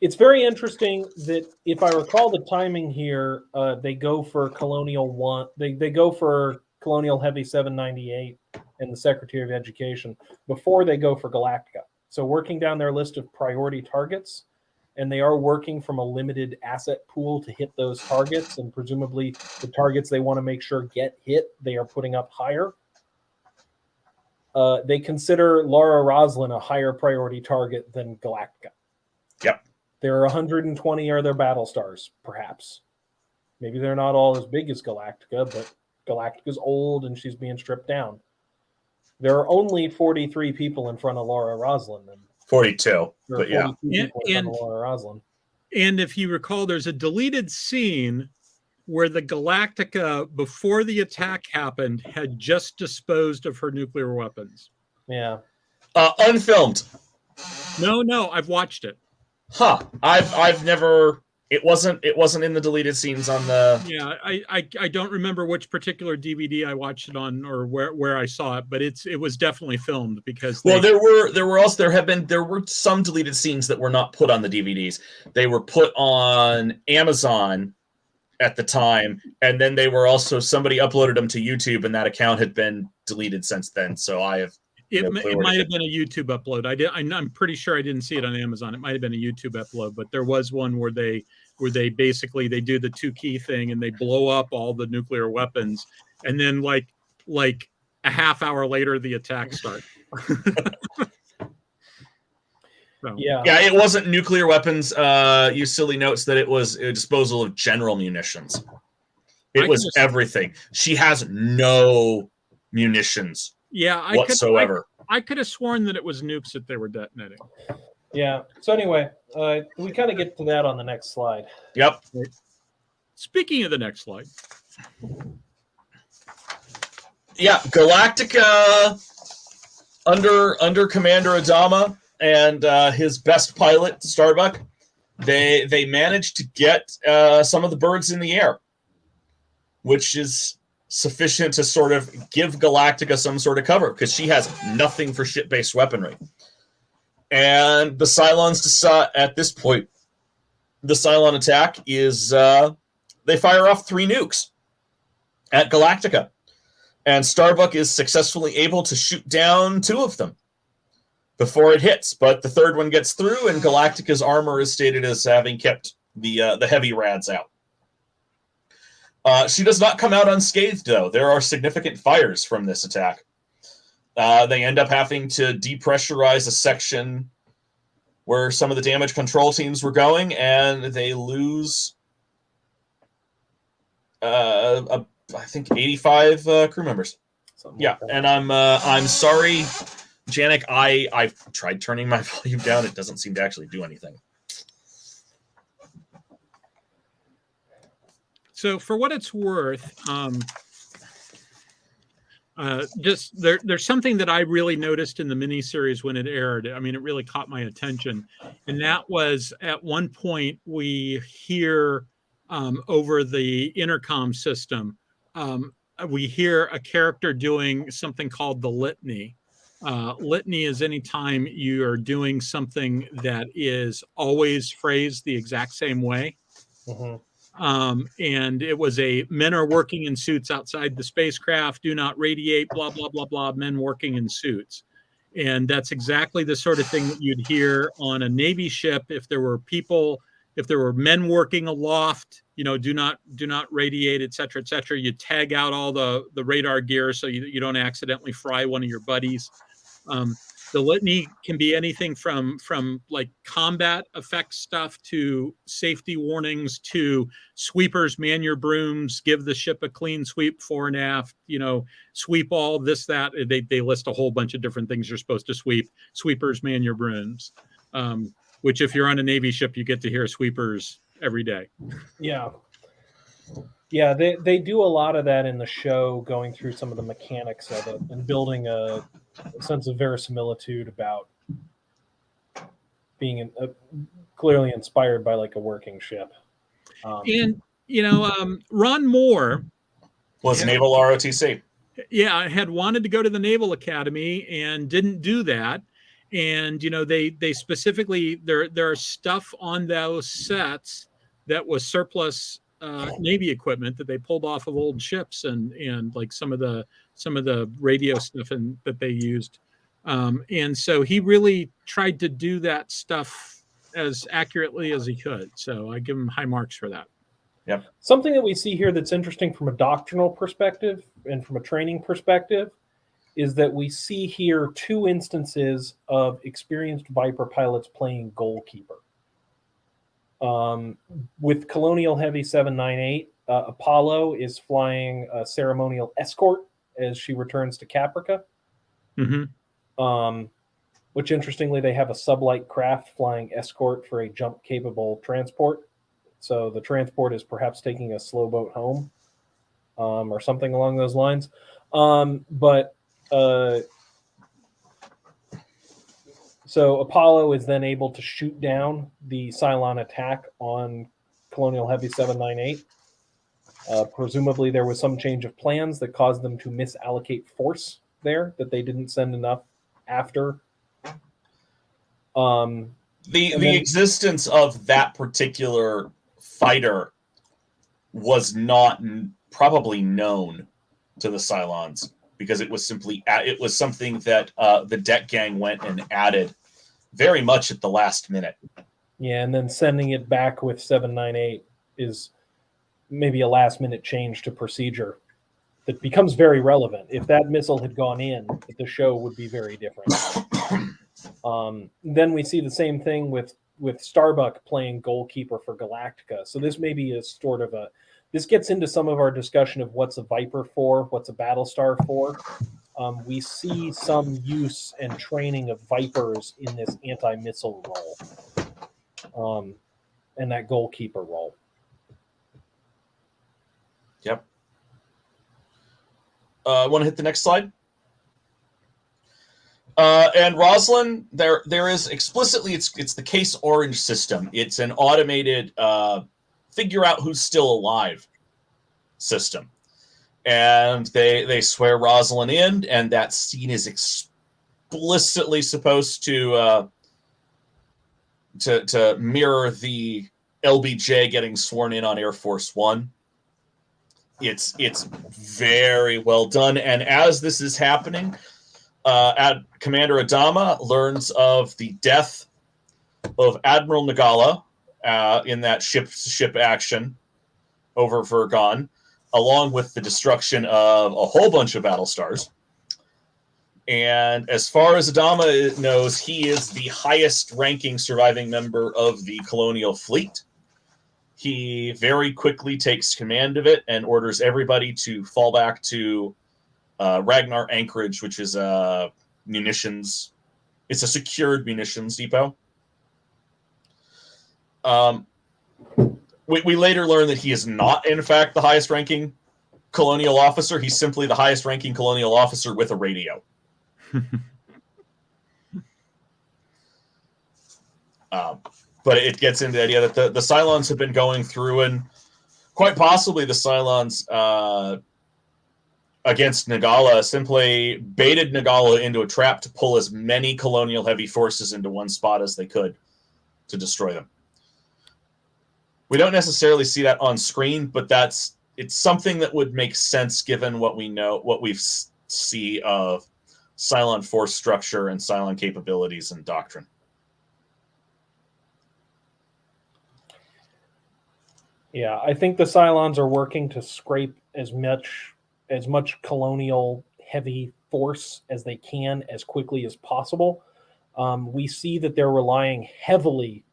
It's very interesting that, if I recall the timing here, they go for Colonial 1. They go for Colonial Heavy 798 and the Secretary of Education before they go for Galactica. So working down their list of priority targets, and they are working from a limited asset pool to hit those targets, and presumably the targets they want to make sure get hit, they are putting up higher. They consider Laura Roslin a higher priority target than Galactica.
Yep.
There are 120 other Battlestars, perhaps. Maybe they're not all as big as Galactica, but Galactica's old and she's being stripped down. There are only 43 people in front of Laura Roslin.
42, but yeah.
And Laura Roslin.
And if you recall, there's a deleted scene where the Galactica, before the attack happened, had just disposed of her nuclear weapons.
Yeah.
Unfilmed.
No, I've watched it.
Huh. I've never. It wasn't in the deleted scenes on the.
Yeah, I don't remember which particular DVD I watched it on or where I saw it, but it was definitely filmed because.
There were some deleted scenes that were not put on the DVDs. They were put on Amazon at the time, and then they were also, somebody uploaded them to YouTube, and that account had been deleted since then. So I have.
It might have been a YouTube upload. I'm pretty sure I didn't see it on Amazon. It might have been a YouTube upload, but there was one where they basically they do the 2 key thing and they blow up all the nuclear weapons, and then like a half hour later the attack starts.
Yeah,
it wasn't nuclear weapons. Silly notes that it was a disposal of general munitions. It was everything. She has no munitions.
Yeah,
whatsoever.
I could have sworn that it was nukes that they were detonating.
Yeah. So anyway, we kind of get to that on the next slide.
Yep.
Speaking of the next slide.
Yeah, Galactica under Commander Adama and his best pilot Starbuck, they managed to get some of the birds in the air, which is sufficient to sort of give Galactica some sort of cover, because she has nothing for ship-based weaponry. And the Cylons decide, at this point, the Cylon attack is they fire off 3 nukes at Galactica. And Starbuck is successfully able to shoot down 2 of them before it hits. But the 3rd one gets through, and Galactica's armor is stated as having kept the heavy rads out. She does not come out unscathed, though. There are significant fires from this attack. They end up having to depressurize a section where some of the damage control teams were going, and they lose, I think, 85 crew members. Yeah, and I'm sorry, Janik. I've tried turning my volume down. It doesn't seem to actually do anything.
So for what it's worth, just there's something that I really noticed in the miniseries when it aired. I mean, it really caught my attention, and that was at one point we hear over the intercom system, we hear a character doing something called the litany. Litany is anytime you are doing something that is always phrased the exact same way.
Mm-hmm.
And it was men are working in suits outside the spacecraft, do not radiate, blah, blah, blah, blah, men working in suits. And that's exactly the sort of thing that you'd hear on a Navy ship if there were men working aloft, do not radiate, et cetera, et cetera. You tag out all the radar gear so you don't accidentally fry one of your buddies. The litany can be anything from like combat effect stuff to safety warnings to sweepers, man your brooms, give the ship a clean sweep fore and aft, sweep all this, that. They list a whole bunch of different things you're supposed to sweep. Sweepers, man your brooms, which if you're on a Navy ship, you get to hear sweepers every day.
Yeah. Yeah, they do a lot of that in the show, going through some of the mechanics of it and building a sense of verisimilitude about being clearly inspired by like a working ship.
And Ron Moore
was Naval ROTC.
Yeah, had wanted to go to the Naval Academy and didn't do that. And they specifically there are stuff on those sets that was surplus Navy equipment that they pulled off of old ships and like some of the radio stuff that they used. And so he really tried to do that stuff as accurately as he could. So I give him high marks for that.
Yep.
Something that we see here that's interesting from a doctrinal perspective and from a training perspective is that we see here 2 instances of experienced Viper pilots playing goalkeeper. With Colonial Heavy 798, Apollo is flying a ceremonial escort as she returns to Caprica.
Mm-hmm.
Which interestingly, they have a sublight craft flying escort for a jump-capable transport. So the transport is perhaps taking a slow boat home, or something along those lines. So Apollo is then able to shoot down the Cylon attack on Colonial Heavy 798. Presumably there was some change of plans that caused them to misallocate force there, that they didn't send enough after.
The existence of that particular fighter was not probably known to the Cylons, because it was something that the deck gang went and added very much at the last minute.
Yeah, and then sending it back with 798 is maybe a last minute change to procedure that becomes very relevant. If that missile had gone in, the show would be very different. Then we see the same thing with Starbuck playing goalkeeper for Galactica. So this maybe is sort of this gets into some of our discussion of what's a Viper for, what's a Battlestar for. We see some use and training of Vipers in this anti-missile role, and that goalkeeper role.
Yep. Want to hit the next slide? And Roslin, there is explicitly it's the Case Orange system. It's an automated figure out who's still alive system, and they swear Roslin in, and that scene is explicitly supposed to mirror the LBJ getting sworn in on Air Force One. It's very well done, and as this is happening, Commander Adama learns of the death of Admiral Nagala in that ship action over Vergon, along with the destruction of a whole bunch of Battlestars. And as far as Adama knows, he is the highest-ranking surviving member of the Colonial fleet. He very quickly takes command of it and orders everybody to fall back to Ragnar Anchorage, which is a munitions. It's a secured munitions depot. We later learn that he is not, in fact, the highest-ranking Colonial officer. He's simply the highest-ranking Colonial officer with a radio. But it gets into the idea that the Cylons have been going through, and quite possibly the Cylons against Nagala simply baited Nagala into a trap to pull as many Colonial heavy forces into one spot as they could to destroy them. We don't necessarily see that on screen, but it's something that would make sense given what we've see of Cylon force structure and Cylon capabilities and doctrine.
Yeah, I think the Cylons are working to scrape as much Colonial heavy force as they can as quickly as possible. We see that they're relying heavily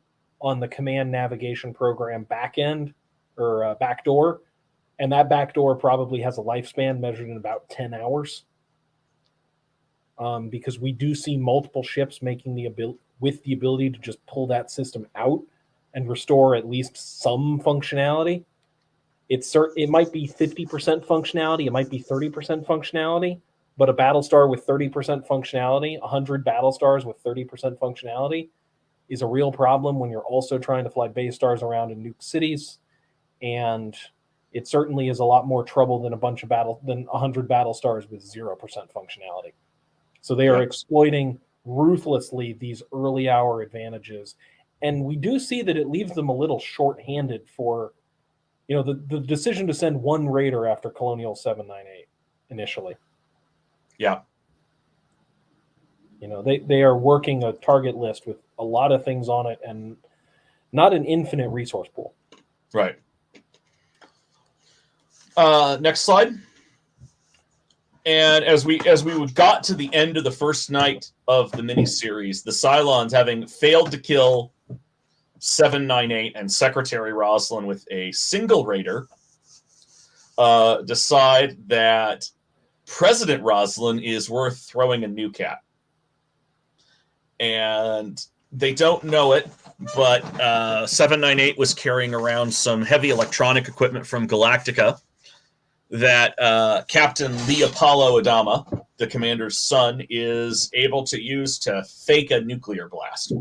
on the command navigation program backend or backdoor, and that backdoor probably has a lifespan measured in about 10 hours. Because we do see multiple ships making the ability to just pull that system out and restore at least some functionality. It might be 50% functionality, it might be 30% functionality, but a Battlestar with 30% functionality, 100 Battlestars with 30% functionality is a real problem when you're also trying to fly base stars around and nuke cities, and it certainly is a lot more trouble than 100 Battlestars with 0% functionality. So they are exploiting ruthlessly these early hour advantages. And we do see that it leaves them a little short-handed for, the decision to send one raider after Colonial 798 initially.
Yeah.
They are working a target list with a lot of things on it and not an infinite resource pool.
Right. Next slide. And as we got to the end of the first night of the miniseries, the Cylons, having failed to kill 798 and Secretary Roslin with a single raider, decide that President Roslin is worth throwing a nuke at. And they don't know it, but 798 was carrying around some heavy electronic equipment from Galactica that Captain Lee Apollo Adama, the commander's son, is able to use to fake a nuclear blast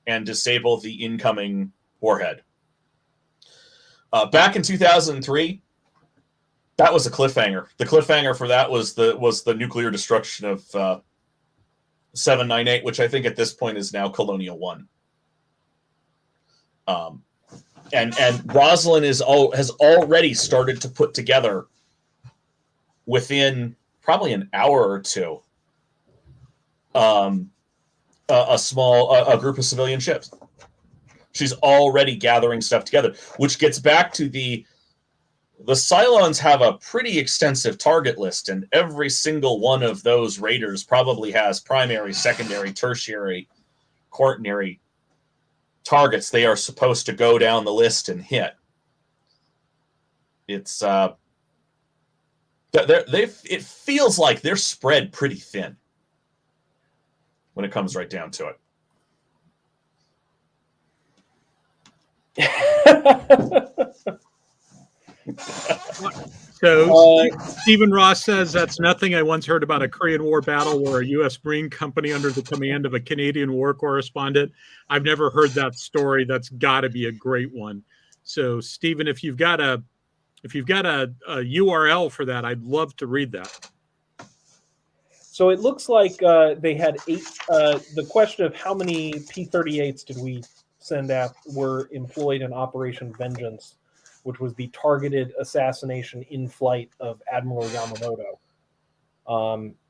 and disable the incoming warhead. Back in 2003, that was a cliffhanger. The cliffhanger for that was the nuclear destruction of 798, which I think at this point is now Colonial 1. And Roslin has already started to put together, within probably an hour or two, a group of civilian ships. She's already gathering stuff together, which gets back to the Cylons have a pretty extensive target list, and every single one of those raiders probably has primary, secondary, tertiary, quaternary targets they are supposed to go down the list and hit. It's it feels like they're spread pretty thin when it comes right down to it.
So Stephen Ross says that's nothing. I once heard about a Korean War battle where a U.S. Marine company under the command of a Canadian war correspondent. I've never heard that story. That's got to be a great one. So Stephen, if you've got a URL for that, I'd love to read that.
So it looks like they had 8. The question of how many P-38s did we send out were employed in Operation Vengeance, which was the targeted assassination in flight of Admiral Yamamoto.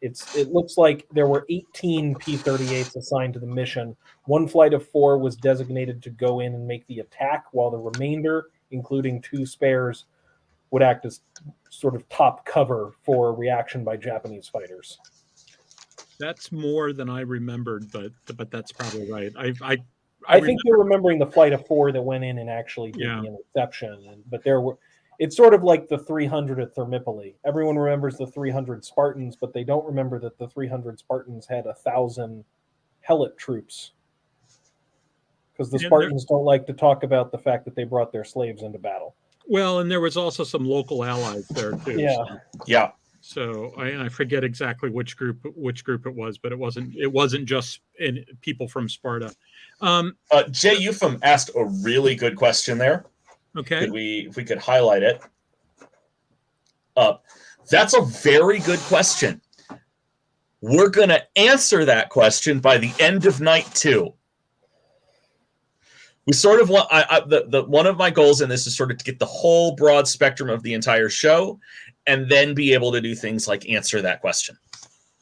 It looks like there were 18 P-38s assigned to the mission. One flight of 4 was designated to go in and make the attack, while the remainder, including 2 spares, would act as sort of top cover for reaction by Japanese fighters.
That's more than I remembered, but that's probably right.
I think you're remembering the flight of 4 that went in and actually did the interception. But it's sort of like the 300 at Thermopylae. Everyone remembers the 300 Spartans, but they don't remember that the 300 Spartans had 1,000 Helot troops. Because the Spartans don't like to talk about the fact that they brought their slaves into battle.
Well, and there was also some local allies there too.
Yeah.
So I forget exactly which group it was, but it wasn't just people from Sparta.
Jay Eupham asked a really good question there.
Okay.
If we could highlight it. That's a very good question. We're going to answer that question by the end of night 2. We sort of want one of my goals in this is sort of to get the whole broad spectrum of the entire show, and then be able to do things like answer that question.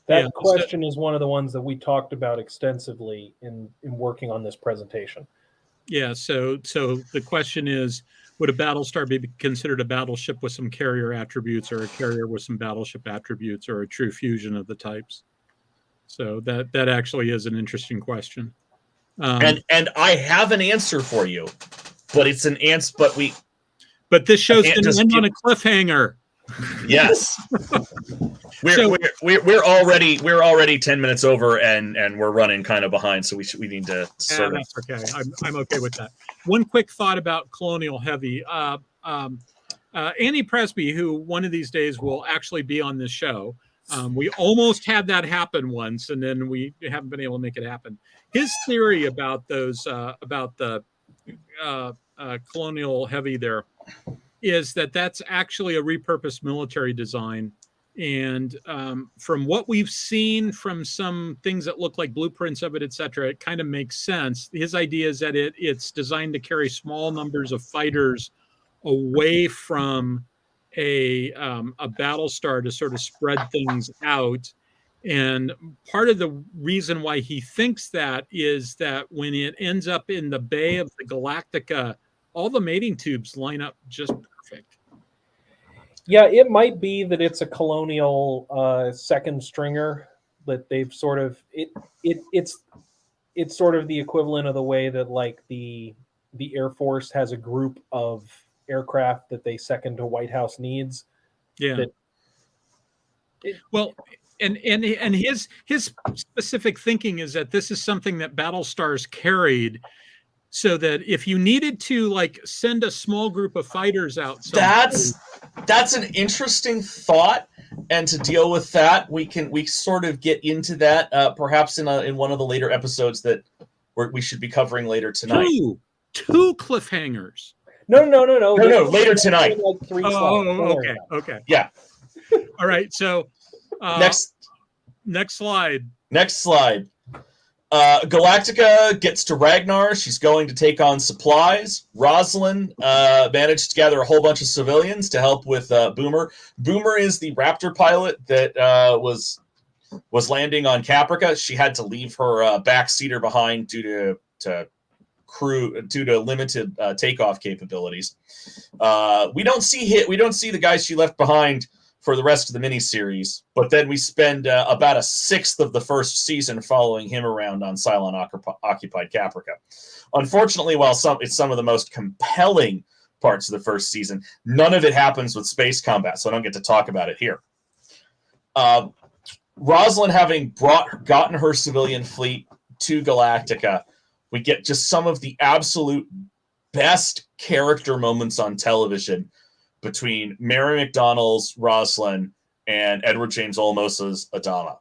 That question is one of the ones that we talked about extensively in working on this presentation.
Yeah. So the question is, would a Battlestar be considered a battleship with some carrier attributes, or a carrier with some battleship attributes, or a true fusion of the types? So that actually is an interesting question.
And I have an answer for you, but it's an answer.
But this show's going to end on a cliffhanger.
Yes, we're already 10 minutes over, and we're running kind of behind, so we need to sort of.
That's okay. I'm okay with that. One quick thought about Colonial Heavy. Annie Presby, who one of these days will actually be on this show. We almost had that happen once, and then we haven't been able to make it happen. His theory about those about the Colonial Heavy there is that that's actually a repurposed military design. And from what we've seen from some things that look like blueprints of it, et cetera, it kind of makes sense. His idea is that it's designed to carry small numbers of fighters away from a Battlestar to sort of spread things out. And part of the reason why he thinks that is that when it ends up in the bay of the Galactica, all the mating tubes line up just perfect.
Yeah, it might be that it's a Colonial second stringer that they've sort of it's sort of the equivalent of the way that like the Air Force has a group of aircraft that they second to White House needs.
Yeah. And his specific thinking is that this is something that Battlestars carried, so that if you needed to like send a small group of fighters out,
that's an interesting thought. And to deal with that, we sort of get into that perhaps in one of the later episodes that we should be covering later tonight.
Two cliffhangers.
No.
Later tonight.
Like 3
Okay.
Yeah.
All right. So next slide.
Next slide. Galactica gets to Ragnar. She's going to take on supplies. Rosalind managed to gather a whole bunch of civilians to help with Boomer. Boomer is the Raptor pilot that was landing on Caprica. She had to leave her backseater behind due to limited takeoff capabilities. We don't see the guys she left behind for the rest of the miniseries, but then we spend about a sixth of the first season following him around on Cylon occupied Caprica. Unfortunately, while it's some of the most compelling parts of the first season, none of it happens with space combat, so I don't get to talk about it here. Rosalind having gotten her civilian fleet to Galactica, we get just some of the absolute best character moments on television between Mary McDonnell's Roslin and Edward James Olmosa's Adama.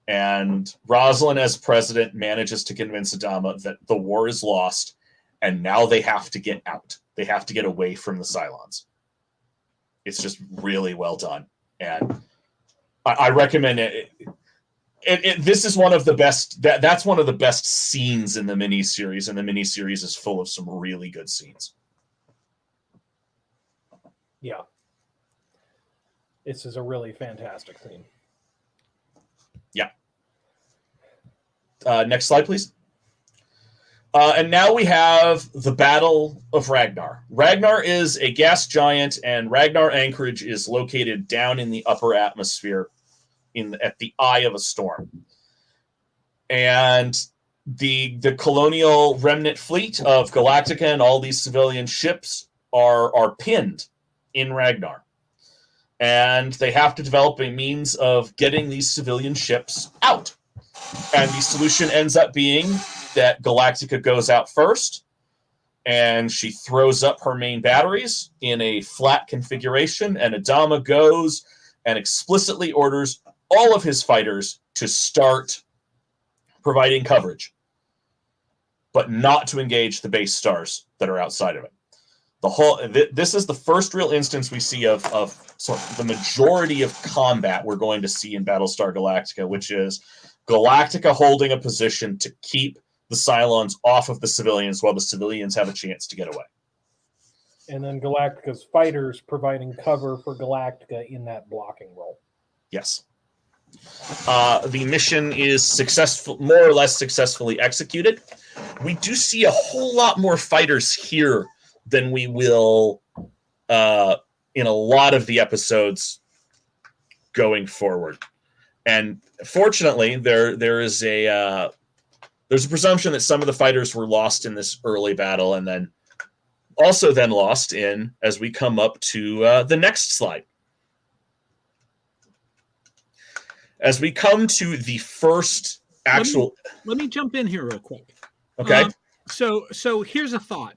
And Roslin, as president, manages to convince Adama that the war is lost, and now they have to get out. They have to get away from the Cylons. It's just really well done, and I recommend it. This is one of the best. That's one of the best scenes in the miniseries, and the miniseries is full of some really good scenes.
Yeah, this is a really fantastic scene.
Yeah. Next slide, please. And now we have the Battle of Ragnar. Ragnar is a gas giant, and Ragnar Anchorage is located down in the upper atmosphere at the eye of a storm. And the colonial remnant fleet of Galactica and all these civilian ships are pinned in Ragnar. And they have to develop a means of getting these civilian ships out. And the solution ends up being that Galactica goes out first, and she throws up her main batteries in a flat configuration, and Adama goes and explicitly orders all of his fighters to start providing coverage, but not to engage the base stars that are outside of it. This is the first real instance we see of sort of the majority of combat we're going to see in Battlestar Galactica, which is Galactica holding a position to keep the Cylons off of the civilians while the civilians have a chance to get away.
And then Galactica's fighters providing cover for Galactica in that blocking role.
Yes. The mission is successful, more or less successfully executed. We do see a whole lot more fighters here than we will in a lot of the episodes going forward. And fortunately, there's a presumption that some of the fighters were lost in this early battle, and then lost in as we come up to the next slide. As we come to the first actual...
Let me jump in here real quick.
Okay.
So here's a thought.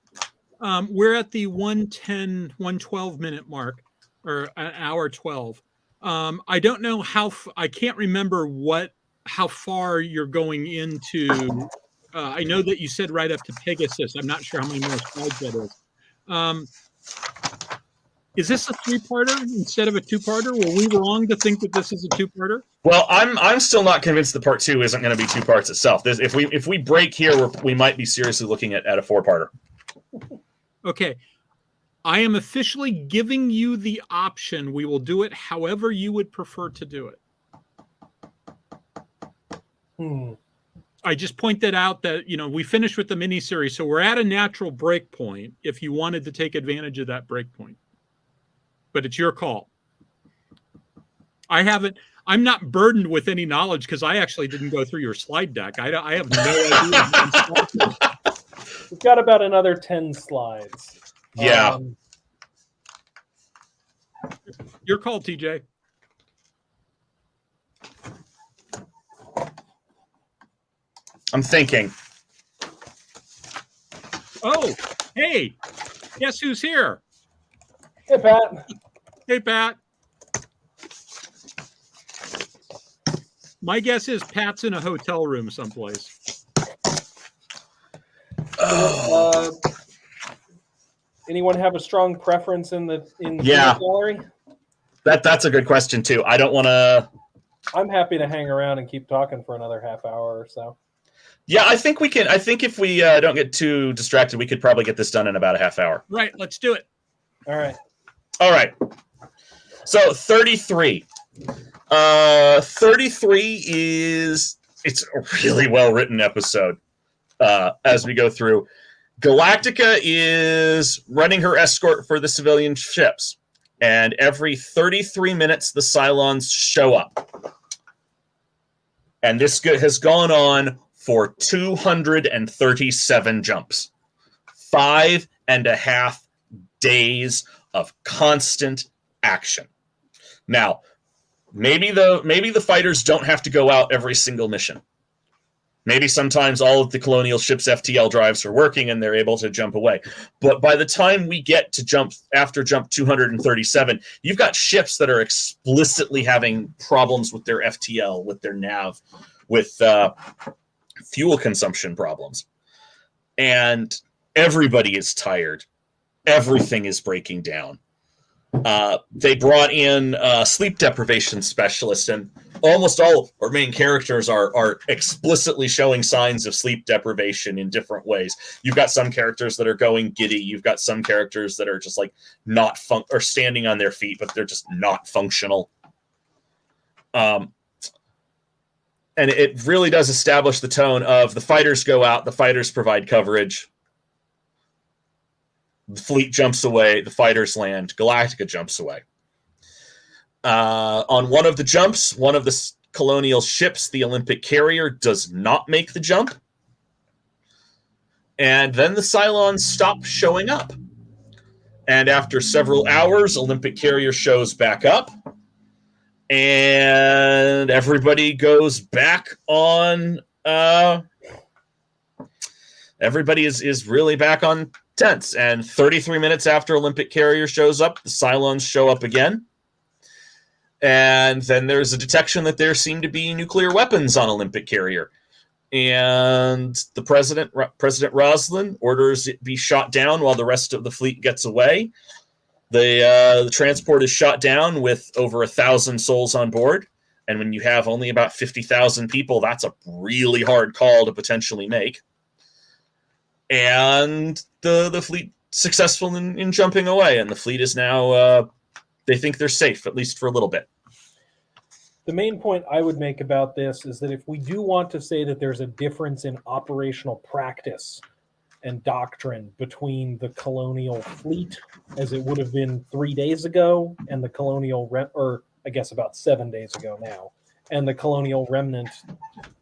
We're at the 1:12 minute mark, or an hour 12. I don't know I can't remember how far you're going into. I know that you said right up to Pegasus. I'm not sure how many more slides that is this a three-parter instead of a two-parter? Were we wrong to think that this is a two-parter?
Well, I'm still not convinced the part 2 isn't going to be 2 parts itself. If we break here, we might be seriously looking at a 4-parter.
Okay. I am officially giving you the option. We will do it however you would prefer to do it. I just pointed out that, we finished with the miniseries, so we're at a natural break point if you wanted to take advantage of that break point. But it's your call. I'm not burdened with any knowledge because I actually didn't go through your slide deck. I have no idea.
We've got about another 10 slides.
Yeah.
Your call, TJ.
I'm thinking.
Oh, hey, guess who's here?
Hey, Pat.
Hey, Pat. My guess is Pat's in a hotel room someplace.
Anyone have a strong preference in the gallery?
That's a good question too. I don't want to.
I'm happy to hang around and keep talking for another half hour or so.
Yeah, I think we can. I think if we don't get too distracted, we could probably get this done in about a half hour.
Right. Let's do it.
All right. So 33. 33 it's a really well written episode. As we go through, Galactica is running her escort for the civilian ships, and every 33 minutes the Cylons show up, and this has gone on for 237 jumps, 5.5 days of constant action. Now, maybe the fighters don't have to go out every single mission. Maybe sometimes all of the Colonial ships' FTL drives are working and they're able to jump away. But by the time we get to after jump 237, you've got ships that are explicitly having problems with their FTL, with their nav, with fuel consumption problems. And everybody is tired. Everything is breaking down. They brought in a sleep deprivation specialist, and almost all our main characters are explicitly showing signs of sleep deprivation in different ways. You've got some characters that are going giddy. You've got some characters that are just like not or standing on their feet, but they're just not functional. And it really does establish the tone of the fighters go out, the fighters provide coverage. The fleet jumps away, the fighters land, Galactica jumps away. On one of the jumps, one of the Colonial ships, the Olympic carrier, does not make the jump. And then the Cylons stop showing up. And after several hours, Olympic carrier shows back up. And everybody goes back on... everybody is really back on tense. And 33 minutes after Olympic carrier shows up, the Cylons show up again. And then there's a detection that there seem to be nuclear weapons on Olympic carrier. And the President Roslin, orders it be shot down while the rest of the fleet gets away. The transport is shot down with over 1,000 souls on board. And when you have only about 50,000 people, that's a really hard call to potentially make. And the fleet successful in jumping away, and the fleet is now they think they're safe, at least for a little bit.
The main point I would make about this is that if we do want to say that there's a difference in operational practice and doctrine between the Colonial fleet, as it would have been 3 days ago, and the Colonial or I guess about 7 days ago now, and the Colonial remnant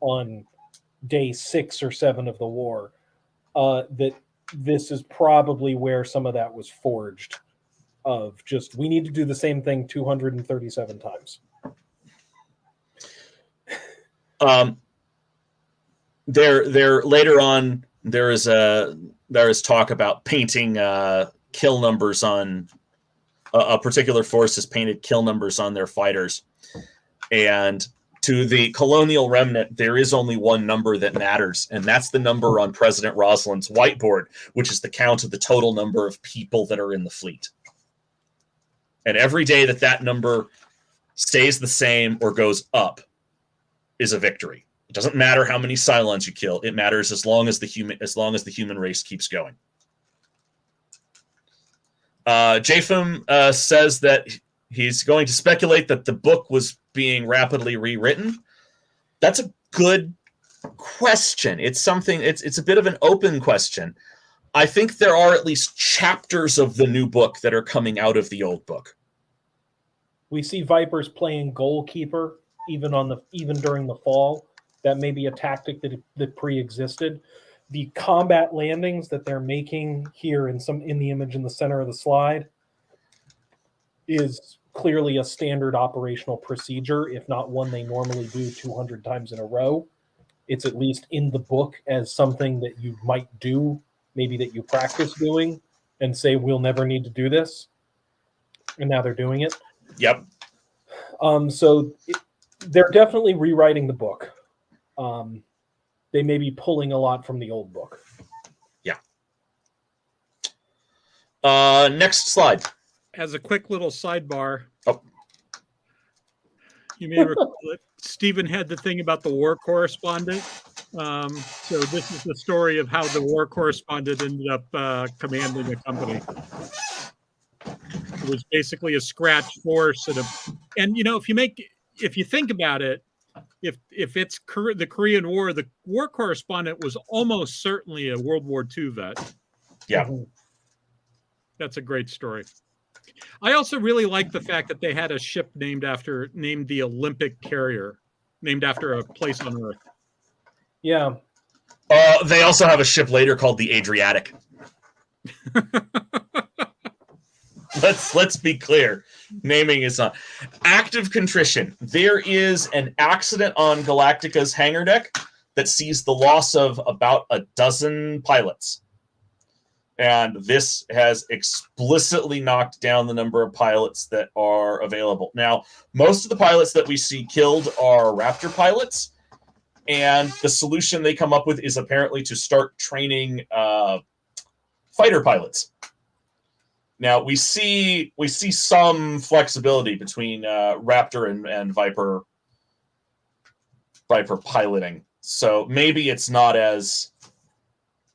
on day 6 or 7 of the war, that this is probably where some of that was forged, of just, we need to do the same thing 237 times.
There later on, there is talk about painting kill numbers on a particular force has painted kill numbers on their fighters, and to the Colonial remnant, there is only one number that matters, and that's the number on President Roslin's whiteboard, which is the count of the total number of people that are in the fleet. And every day that number stays the same or goes up is a victory. It doesn't matter how many Cylons you kill. It matters as long as the human race keeps going. Japham says that he's going to speculate that the book was being rapidly rewritten. That's a good question. It's a bit of an open question. I think there are at least chapters of the new book that are coming out of the old book.
We see Vipers playing goalkeeper even during the fall. That may be a tactic that pre-existed. The combat landings that they're making here in the image in the center of the slide is clearly a standard operational procedure, if not one they normally do 200 times in a row. It's at least in the book as something that you might do, maybe that you practice doing, and say, we'll never need to do this. And now they're doing it.
Yep.
So they're definitely rewriting the book. They may be pulling a lot from the old book.
Yeah. Next slide.
As a quick little sidebar, you may recall that Stephen had the thing about the war correspondent. So this is the story of how the war correspondent ended up commanding a company. It was basically a scratch force, and if you think about it, if it's the Korean War, the war correspondent was almost certainly a World War II vet.
Yeah,
that's a great story. I also really like the fact that they had a ship named the Olympic carrier, named after a place on Earth.
Yeah.
They also have a ship later called the Adriatic. Let's be clear. Naming is not. Active contrition. There is an accident on Galactica's hangar deck that sees the loss of about a dozen pilots. And this has explicitly knocked down the number of pilots that are available. Now, most of the pilots that we see killed are Raptor pilots, and the solution they come up with is apparently to start training fighter pilots. Now, we see some flexibility between Raptor and Viper piloting, so maybe it's not as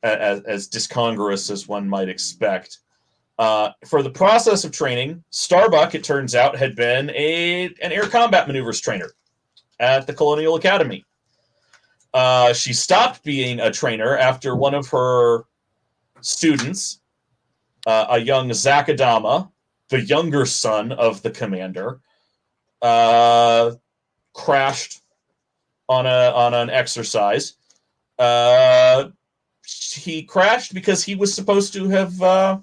discongruous as one might expect. For the process of training, Starbuck, it turns out, had been an air combat maneuvers trainer at the Colonial Academy. She stopped being a trainer after one of her students, a young Zach Adama, the younger son of the commander, crashed on an exercise. He crashed because he was supposed to have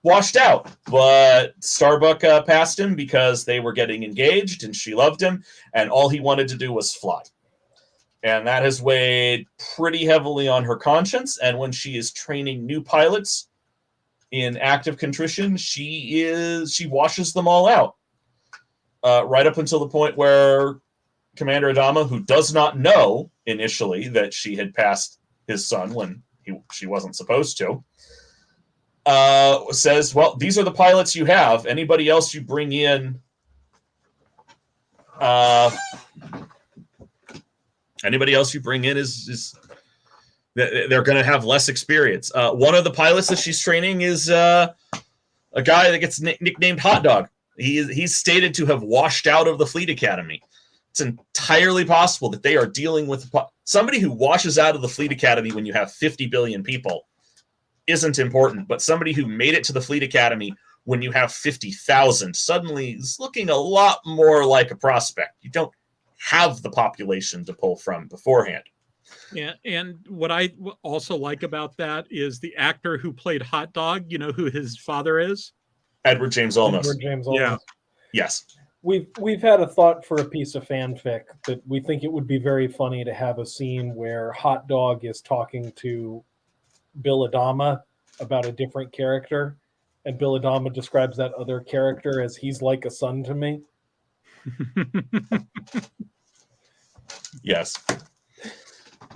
washed out, but Starbuck passed him because they were getting engaged and she loved him, and all he wanted to do was fly. And that has weighed pretty heavily on her conscience, and when she is training new pilots in active contrition, she washes them all out. Right up until the point where Commander Adama, who does not know initially that she had passed his son when she wasn't supposed to, says, well, these are the pilots you have. Anybody else you bring in, is they're going to have less experience. One of the pilots that she's training is a guy that gets nicknamed Hot Dog. He's stated to have washed out of the Fleet Academy. It's entirely possible that they are dealing with somebody who washes out of the Fleet Academy when you have 50 billion people isn't important, but somebody who made it to the Fleet Academy when you have 50,000 suddenly is looking a lot more like a prospect. You don't have the population to pull from beforehand.
Yeah, and what I also like about that is the actor who played Hot Dog, you know who his father is?
Edward James Olmos.
Edward James Olmos.
Yeah.
Yes.
We've had a thought for a piece of fanfic that we think it would be very funny to have a scene where Hot Dog is talking to Bill Adama about a different character, and Bill Adama describes that other character as he's like a son to me.
Yes.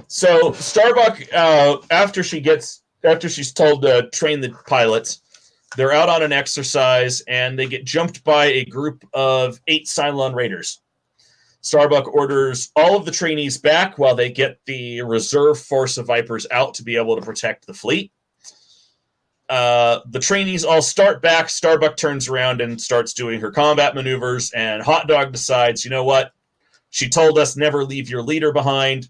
So Starbuck, after she's told to train the pilots, they're out on an exercise and they get jumped by a group of 8 Cylon raiders. Starbuck orders all of the trainees back while they get the reserve force of Vipers out to be able to protect the fleet. The trainees all start back. Starbuck turns around and starts doing her combat maneuvers, and Hot Dog decides, you know what? She told us never leave your leader behind.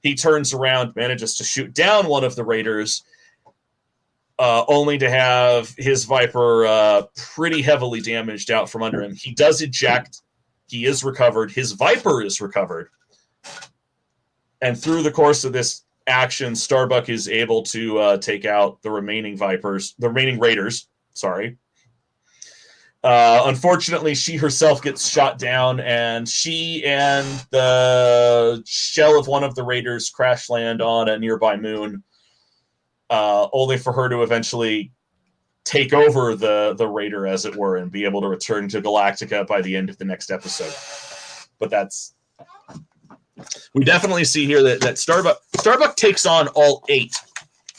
He turns around, manages to shoot down one of the raiders, only to have his Viper pretty heavily damaged out from under him. He does eject. He is recovered. His Viper is recovered. And through the course of this action, Starbuck is able to take out the remaining raiders. Sorry. Unfortunately, she herself gets shot down, and she and the shell of one of the raiders crash land on a nearby moon, only for her to eventually take over the raider, as it were, and be able to return to Galactica by the end of the next episode. But we definitely see here that Starbuck takes on all 8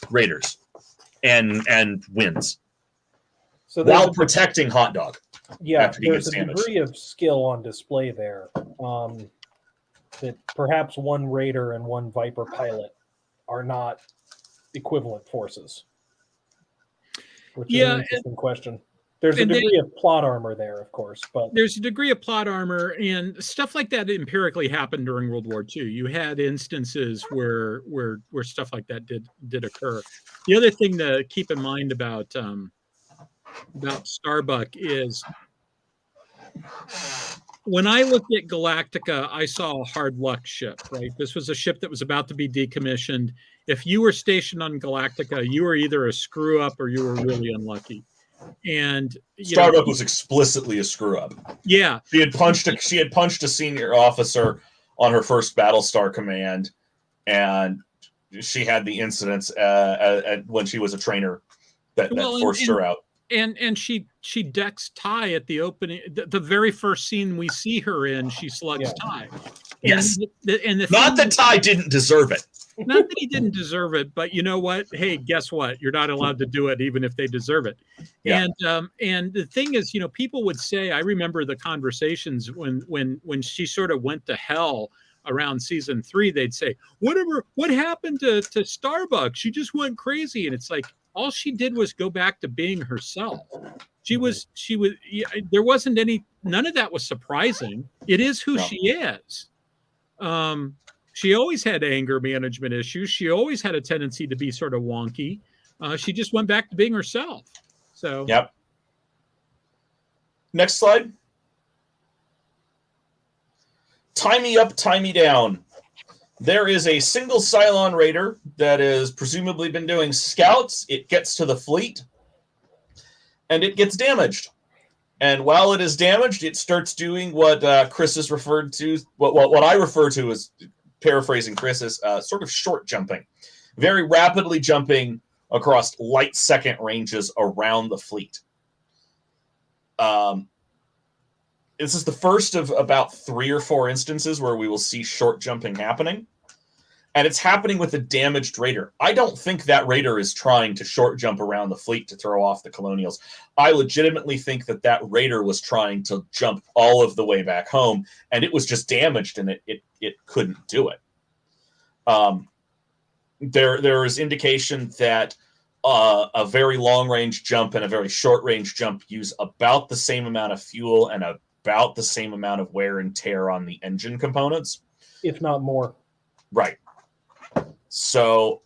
raiders and wins. So while protecting Hot Dog.
Yeah, there's a degree of skill on display there. That perhaps one Raider and one Viper pilot are not equivalent forces. Which is an interesting question. There's a degree of plot armor there, of course, but
there's a degree of plot armor, and stuff like that empirically happened during World War II. You had instances where stuff like that did occur. The other thing to keep in mind about Starbuck is when I looked at Galactica, I saw a hard luck ship, right? This was a ship that was about to be decommissioned. If you were stationed on Galactica, you were either a screw up or you were really unlucky. And
Starbuck was explicitly a screw up.
Yeah.
She had punched a senior officer on her first Battlestar command, and she had the incidents when she was a trainer that forced her out.
And she decks Ty at the opening. The very first scene we see her in, she slugs Ty.
Yes.
And
not that Ty didn't deserve it.
Not that he didn't deserve it, but you know what? Hey, guess what? You're not allowed to do it, even if they deserve it. Yeah. And the thing is, people would say, I remember the conversations when she sort of went to hell around season 3, they'd say, what happened to Starbuck? She just went crazy. And it's like, all she did was go back to being herself. There wasn't none of that was surprising. It is who she is. She always had anger management issues. She always had a tendency to be sort of wonky. She just went back to being herself. So,
yep. Next slide. Tie me up, tie me down. There is a single Cylon raider that has presumably been doing scouts. It gets to the fleet, and it gets damaged. And while it is damaged, it starts doing what Chris has referred to, what I refer to as, paraphrasing Chris, as sort of short jumping. Very rapidly jumping across light second ranges around the fleet. This is the first of about 3 or 4 instances where we will see short jumping happening. And it's happening with a damaged raider. I don't think that raider is trying to short jump around the fleet to throw off the Colonials. I legitimately think that raider was trying to jump all of the way back home, and it was just damaged, and it couldn't do it. There is indication that a very long-range jump and a very short-range jump use about the same amount of fuel and about the same amount of wear and tear on the engine components.
If not more.
Right. So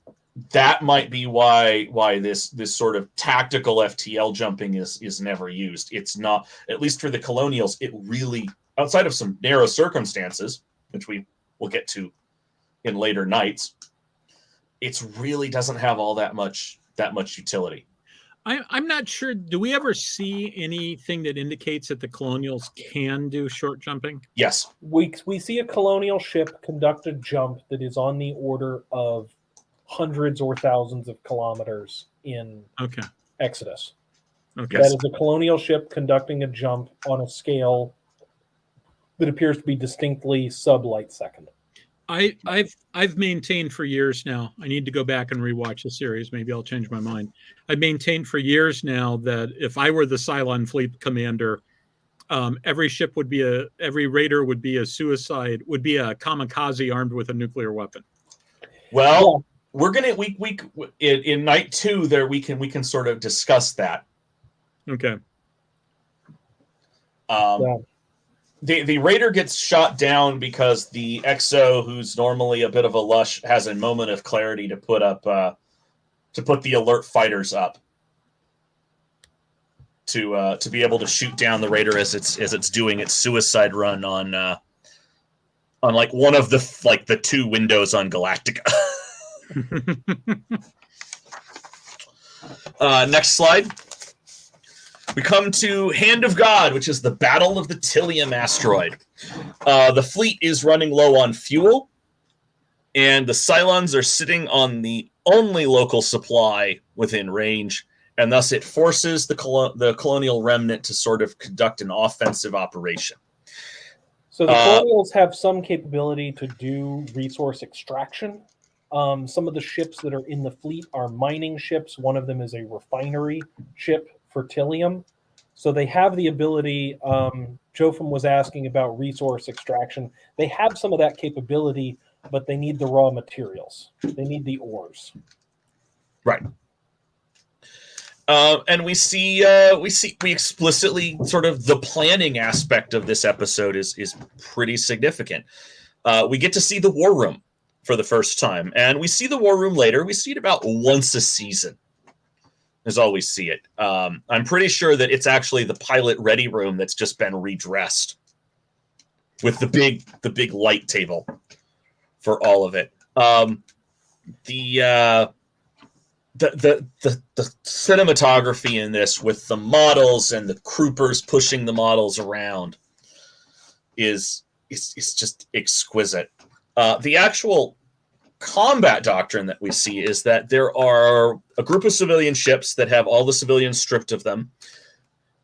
that might be why this sort of tactical FTL jumping is never used. It's not, at least for the Colonials, it really, outside of some narrow circumstances, which we will get to in later nights, it really doesn't have all that much utility.
I'm not sure. Do we ever see anything that indicates that the Colonials can do short jumping?
Yes.
We see a Colonial ship conduct a jump that is on the order of hundreds or thousands of kilometers in Exodus.
Okay.
That is a Colonial ship conducting a jump on a scale that appears to be distinctly sub-light second.
I've maintained for years now. I need to go back and rewatch the series. Maybe I'll change my mind. I've maintained for years now that if I were the Cylon fleet commander, every raider would be a kamikaze armed with a nuclear weapon.
Well, we're gonna in night 2 there we can sort of discuss that.
Okay.
The raider gets shot down because the XO, who's normally a bit of a lush, has a moment of clarity to put the alert fighters up to be able to shoot down the raider as it's doing its suicide run on like one of the 2 windows on Galactica. Next slide. We come to Hand of God, which is the Battle of the Tilium asteroid. The fleet is running low on fuel, and the Cylons are sitting on the only local supply within range, and thus it forces the Colonial remnant to sort of conduct an offensive operation.
So the Colonials have some capability to do resource extraction. Some of the ships that are in the fleet are mining ships. One of them is a refinery ship for Tilium. So they have the ability, Jotham was asking about resource extraction. They have some of that capability, but they need the raw materials. They need the ores.
Right. And we explicitly sort of the planning aspect of this episode is pretty significant. We get to see the war room for the first time, and we see the war room later. We see it about once a season. Is all we see it. I'm pretty sure that it's actually the pilot ready room that's just been redressed with the big light table for all of it. The cinematography in this with the models and the croupers pushing the models around is just exquisite. The actual combat doctrine that we see is that there are a group of civilian ships that have all the civilians stripped of them,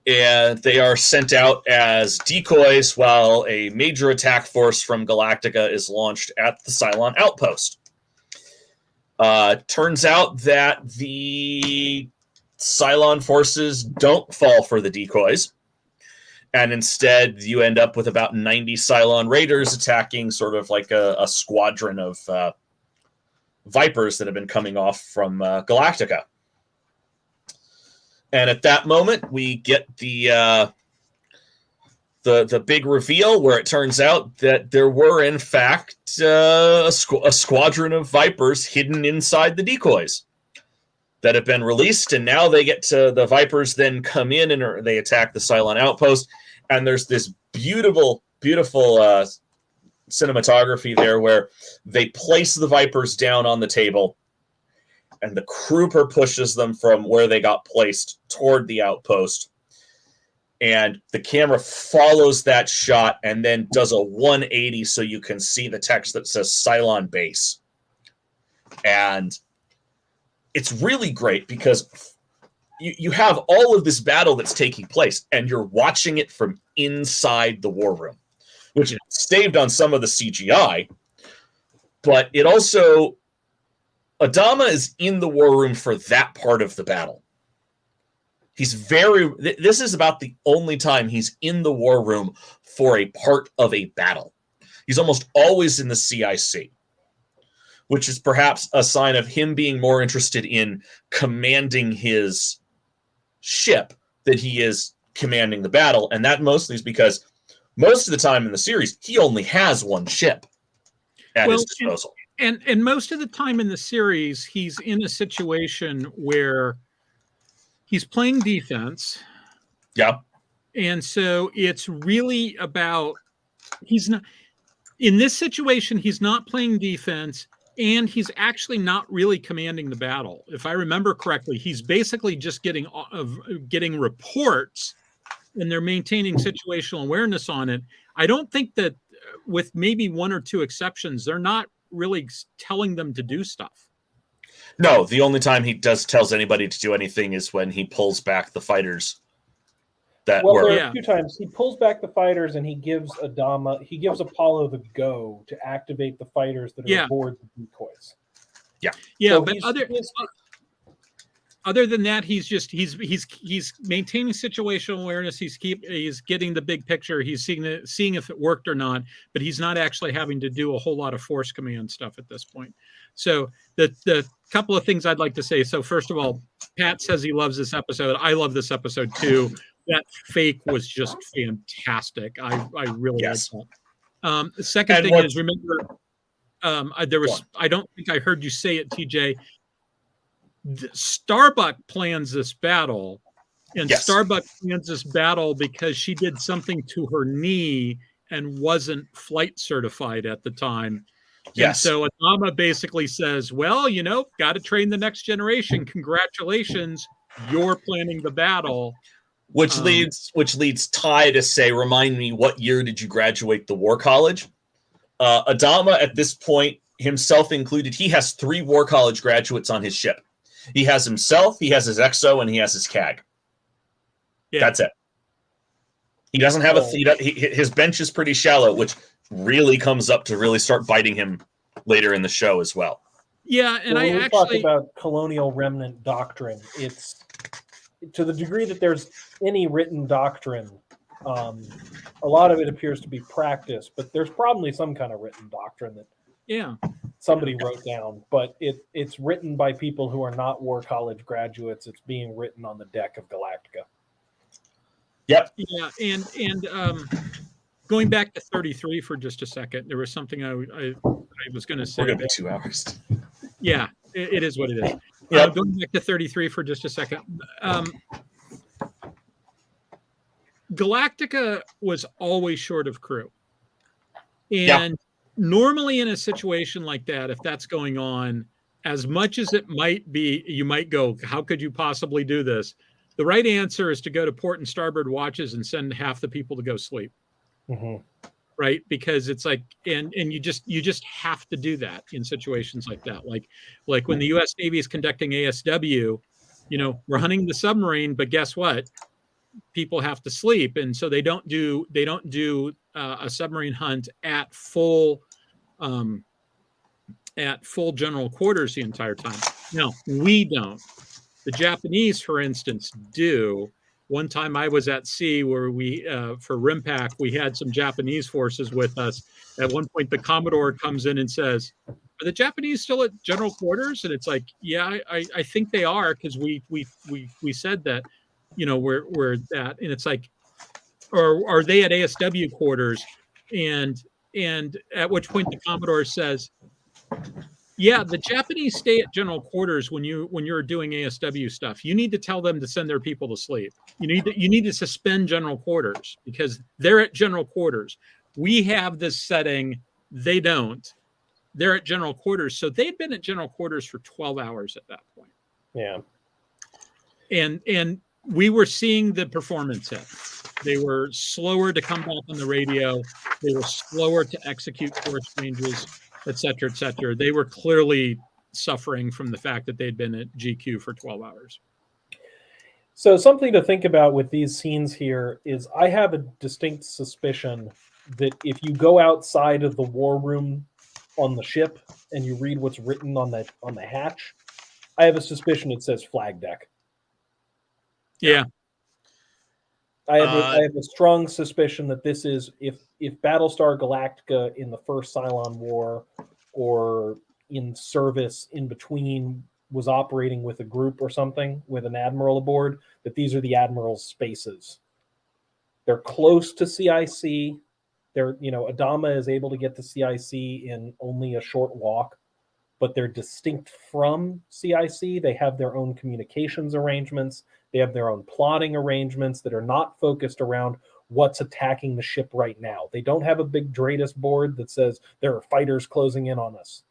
and they are sent out as decoys while a major attack force from Galactica is launched at the Cylon outpost. Turns out that the Cylon forces don't fall for the decoys, and instead you end up with about 90 Cylon raiders attacking sort of like a squadron of Vipers that have been coming off from Galactica. And at that moment, we get the big reveal where it turns out that there were, in fact, a squadron of Vipers hidden inside the decoys that have been released, and now they get to the Vipers then come in and they attack the Cylon outpost, and there's this beautiful cinematography there where they place the Vipers down on the table, and the Crooper pushes them from where they got placed toward the outpost, and the camera follows that shot and then does a 180 so you can see the text that says Cylon base. And it's really great because you have all of this battle that's taking place and you're watching it from inside the war room, which is staved on some of the CGI, but it also, Adama is in the war room for that part of the battle. This is about the only time he's in the war room for a part of a battle. He's almost always in the CIC, which is perhaps a sign of him being more interested in commanding his ship than he is commanding the battle. And that mostly is because most of the time in the series, he only has one ship at his disposal.
And most of the time in the series, he's in a situation where he's playing defense.
Yeah.
And so it's really about, he's not, in this situation, he's not playing defense, and he's actually not really commanding the battle. If I remember correctly, he's basically just getting reports, and they're maintaining situational awareness on it. I don't think that, with maybe one or two exceptions, they're not really telling them to do stuff.
No, the only time he tells anybody to do anything is when he pulls back the fighters. There are
a few times he pulls back the fighters and he gives Apollo the go to activate the fighters that are aboard the decoys.
Yeah.
Yeah,
so
but other than that, he's maintaining situational awareness. He's getting the big picture. He's seeing if it worked or not, but he's not actually having to do a whole lot of force command stuff at this point. So the couple of things I'd like to say. So first of all, Pat says he loves this episode. I love this episode too. That fake was just fantastic. I really like that. The second thing is, remember, I don't think I heard you say it, TJ. Starbuck plans this battle, and Starbuck plans this battle because she did something to her knee and wasn't flight certified at the time. Yes. And so Adama basically says, well, got to train the next generation. Congratulations. You're planning the battle.
Which leads Ty to say, remind me, what year did you graduate the War College? Adama, at this point, himself included, he has 3 War College graduates on his ship. He has himself, he has his XO, and he has his CAG. Yeah. That's it. He doesn't have his bench is pretty shallow, which really comes up to really start biting him later in the show as well.
Yeah, and
when we talk about colonial remnant doctrine, it's to the degree that there's any written doctrine, a lot of it appears to be practice, but there's probably some kind of written doctrine that somebody wrote down, but it's written by people who are not War College graduates. It's being written on the deck of Galactica.
Yep.
Yeah, and going back to 33 for just a second, there was something I was going to say.
We're going to be 2 hours.
Yeah, it is what it is.
Yep.
Going back to 33 for just a second. Galactica was always short of crew. And normally in a situation like that, if that's going on, as much as it might be, you might go, how could you possibly do this? The right answer is to go to port and starboard watches and send half the people to go sleep.
Mm-hmm.
right? Because it's like, and you just have to do that in situations like that. Like when the U.S. Navy is conducting ASW, we're hunting the submarine, but guess what? People have to sleep, and so they don't do a submarine hunt at full general quarters the entire time. No, we don't. The Japanese, for instance, do. One time I was at sea where we, for RIMPAC, we had some Japanese forces with us. At one point, the Commodore comes in and says, "Are the Japanese still at general quarters?" And it's like, "Yeah, I think they are, because we said that, we're that." And it's like, or are they at ASW quarters? And at which point the Commodore says, "Yeah, the Japanese stay at general quarters when you're doing ASW stuff. You need to tell them to send their people to sleep. You need to suspend general quarters because they're at general quarters. We have this setting, they don't. They're at general quarters." So they'd been at general quarters for 12 hours at that point.
Yeah.
And we were seeing the performance hit. They were slower to come back on the radio. They were slower to execute course changes, et cetera, et cetera. They were clearly suffering from the fact that they'd been at GQ for 12 hours.
So something to think about with these scenes here is I have a distinct suspicion that if you go outside of the war room on the ship and you read what's written on the hatch, I have a suspicion it says flag deck.
Yeah.
I have a strong suspicion that this is, if Battlestar Galactica in the first Cylon War or in service in between was operating with a group or something with an admiral aboard, that these are the admiral's spaces. They're close to CIC. Adama is able to get to CIC in only a short walk, but they're distinct from CIC. They have their own communications arrangements. They have their own plotting arrangements that are not focused around what's attacking the ship right now. They don't have a big Dratus board that says there are fighters closing in on us.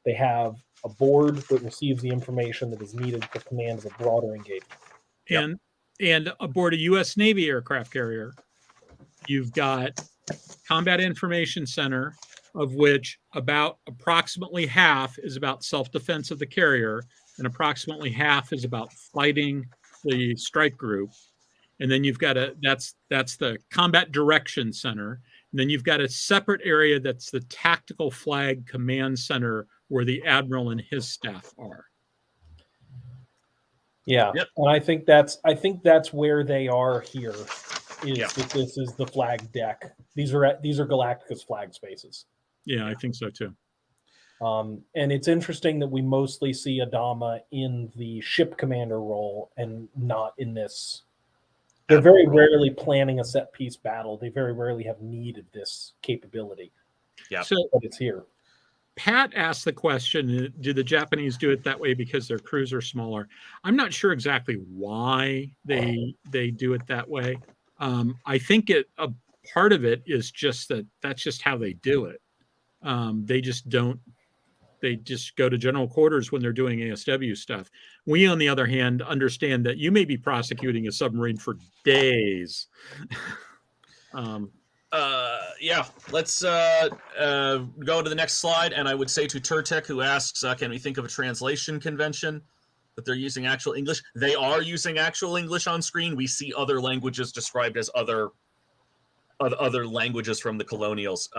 They have a board that receives the information that is needed for command of a broader engagement.
And aboard a U.S. Navy aircraft carrier, you've got Combat Information Center, of which about approximately half is about self-defense of the carrier, and approximately half is about fighting the strike group. And then you've got that's the Combat Direction Center. And then you've got a separate area that's the Tactical Flag Command Center, where the admiral and his staff are.
Yeah,
yep.
And I think that's where they are here. That this is the flag deck. These are Galactica's flag spaces.
Yeah, I think so too.
And it's interesting that we mostly see Adama in the ship commander role and not in this. They're very rarely planning a set piece battle. They very rarely have needed this capability.
Yeah,
but it's here.
Pat asked the question, do the Japanese do it that way because their crews are smaller? I'm not sure exactly why they do it that way. I think a part of it is just that's just how they do it. They just go to general quarters when they're doing ASW stuff. We, on the other hand, understand that you may be prosecuting a submarine for days.
Let's go to the next slide. And I would say to Turtek, who asks, can we think of a translation convention that they're using actual English? They are using actual English on screen. We see other languages described as other languages from the colonials.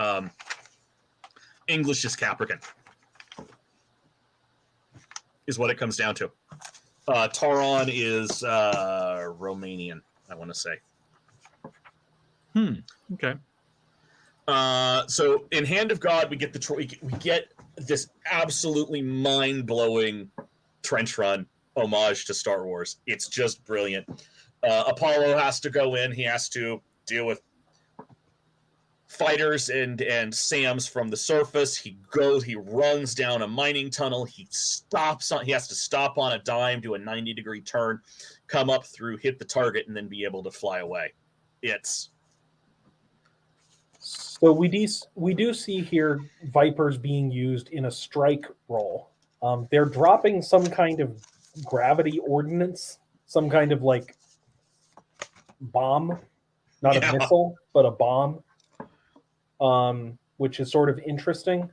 English is Caprican, is what it comes down to. Taron is Romanian, I want to say.
Okay.
So in Hand of God, we get this absolutely mind-blowing trench run homage to Star Wars. It's just brilliant. Apollo has to go in. He has to deal with fighters and SAMs from the surface. He runs down a mining tunnel. He has to stop on a dime, do a 90-degree turn, come up through, hit the target, and then be able to fly away.
So we do see here Vipers being used in a strike role. They're dropping some kind of gravity ordnance, some kind of like bomb, not a missile, but a bomb. which is sort of interesting.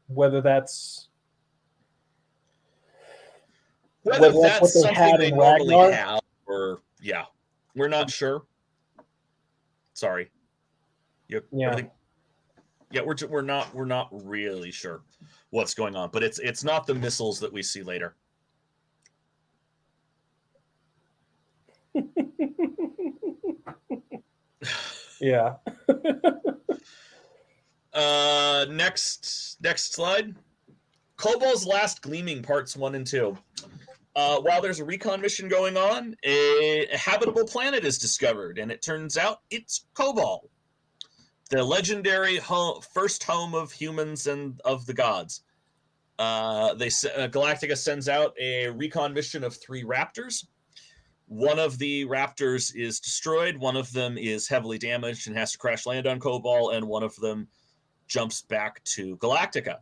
Whether that's
Whether
what
that's
they
something
had
they
in
normally
Ragnar.
have, or yeah, we're not sure. Sorry.
Yeah.
Everything. Yeah, we're not really sure what's going on, but it's not the missiles that we see later.
Yeah.
Next slide. Kobol's Last Gleaming Parts 1 and 2. While there's a recon mission going on, a habitable planet is discovered, and it turns out it's Kobol, the legendary first home of humans and of the gods. Galactica sends out a recon mission of 3 Raptors. One of the Raptors is destroyed, one of them is heavily damaged and has to crash land on Kobol, and one of them jumps back to Galactica.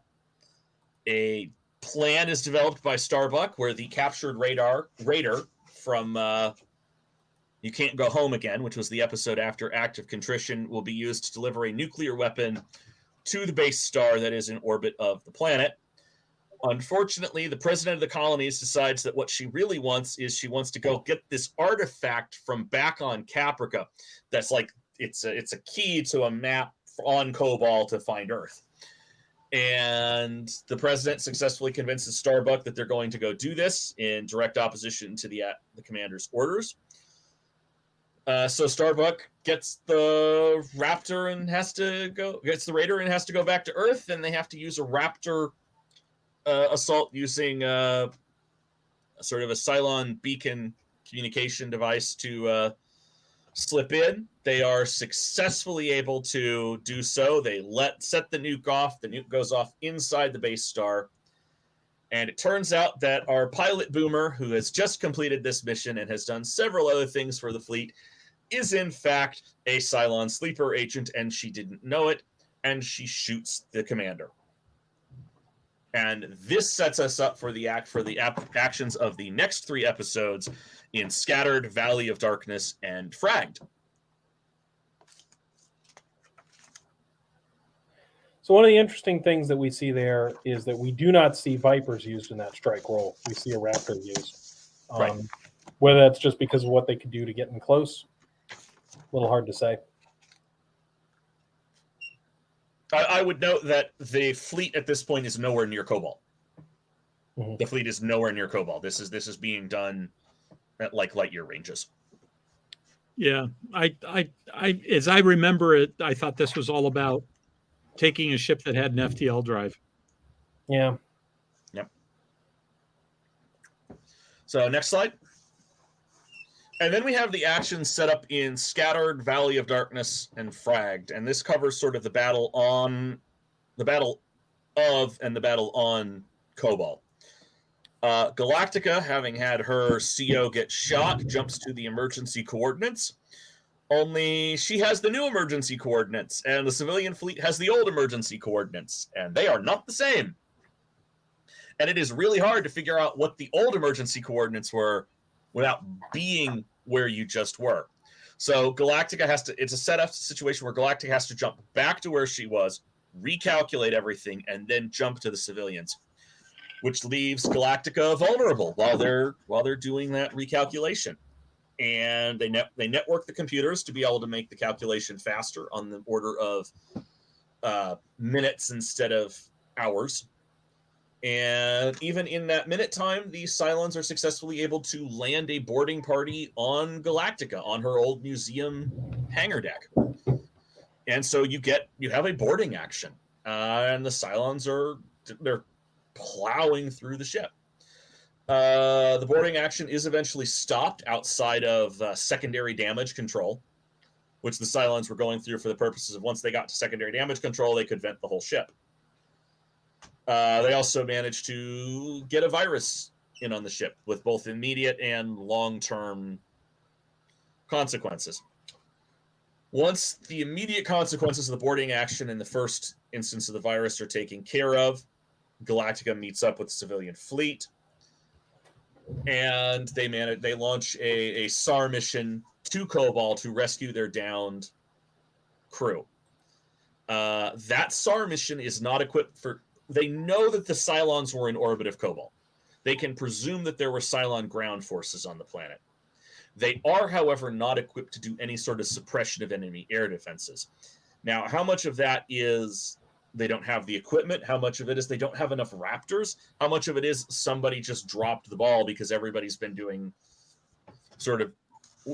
A plan is developed by Starbuck where the captured raider from You Can't Go Home Again, which was the episode after Act of Contrition, will be used to deliver a nuclear weapon to the base star that is in orbit of the planet. Unfortunately, the president of the colonies decides that what she really wants is she wants to go get this artifact from back on Caprica. That's like it's a key to a map on Kobol to find Earth. And the president successfully convinces Starbuck that they're going to go do this in direct opposition to the commander's orders. So Starbuck gets the Raptor and gets the Raider and has to go back to Earth, and they have to use a Raptor assault using sort of a Cylon beacon communication device to slip in. They are successfully able to do so. They set the nuke off. The nuke goes off inside the base star. And it turns out that our pilot Boomer, who has just completed this mission and has done several other things for the fleet, is in fact a Cylon sleeper agent, and she didn't know it, and she shoots the commander. And this sets us up for the actions of the next 3 episodes in Scattered, Valley of Darkness, and Fragged.
So one of the interesting things that we see there is that we do not see Vipers used in that strike roll. We see a Raptor used.
Right.
Whether that's just because of what they could do to get in close, a little hard to say.
I would note that the fleet at this point is nowhere near Kobol. Mm-hmm. The fleet is nowhere near Kobol. This is being done at like light year ranges.
Yeah, I as I remember it, I thought this was all about taking a ship that had an FTL drive.
Yeah.
Yep. So next slide. And then we have the action set up in Scattered, Valley of Darkness, and Fragged. And this covers sort of the battle of and the battle on Kobol. Galactica, having had her CO get shot, jumps to the emergency coordinates. Only she has the new emergency coordinates, and the civilian fleet has the old emergency coordinates, and they are not the same. And it is really hard to figure out what the old emergency coordinates were without being where you just were. So Galactica it's a set-up situation where Galactica has to jump back to where she was, recalculate everything, and then jump to the civilians, which leaves Galactica vulnerable while they're doing that recalculation. And they network the computers to be able to make the calculation faster on the order of minutes instead of hours. And even in that minute time, the Cylons are successfully able to land a boarding party on Galactica, on her old museum hangar deck. And so you have a boarding action. And the Cylons they're plowing through the ship. The boarding action is eventually stopped outside of secondary damage control, which the Cylons were going through for the purposes of once they got to secondary damage control, they could vent the whole ship. They also managed to get a virus in on the ship with both immediate and long-term consequences. Once the immediate consequences of the boarding action in the first instance of the virus are taken care of, Galactica meets up with the civilian fleet, and they launch a SAR mission to Kobol to rescue their downed crew. That SAR mission is not equipped for. They know that the Cylons were in orbit of Kobol. They can presume that there were Cylon ground forces on the planet. They are, however, not equipped to do any sort of suppression of enemy air defenses. Now, how much of that is they don't have the equipment? How much of it is they don't have enough Raptors? How much of it is somebody just dropped the ball because everybody's been doing sort of.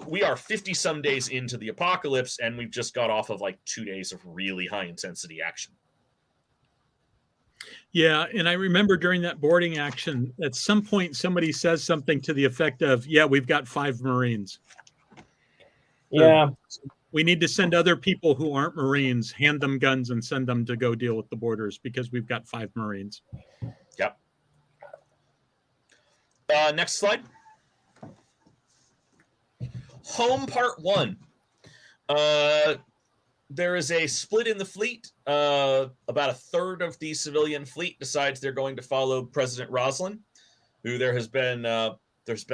We are 50-some days into the apocalypse, and we've just got off of like 2 days of really high-intensity action.
Yeah, and I remember during that boarding action, at some point, somebody says something to the effect of, yeah, we've got 5 Marines.
Yeah.
We need to send other people who aren't Marines, hand them guns and send them to go deal with the borders because we've got 5 Marines.
Yep. Next slide. Home Part 1. There is a split in the fleet. About a third of the civilian fleet decides they're going to follow President Roslin, who there's been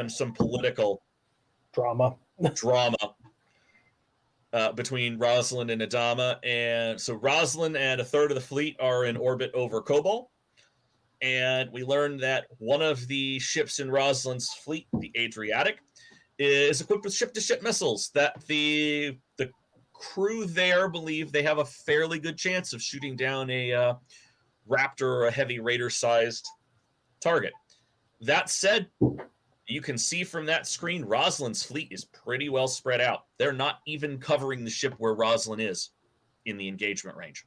some political
Drama
between Roslin and Adama. And so Roslin and a third of the fleet are in orbit over Kobol. And we learned that one of the ships in Roslin's fleet, the Adriatic, is equipped with ship-to-ship missiles that the crew there believe they have a fairly good chance of shooting down a Raptor or a heavy Raider-sized target. That said, you can see from that screen, Roslin's fleet is pretty well spread out. They're not even covering the ship where Roslin is in the engagement range.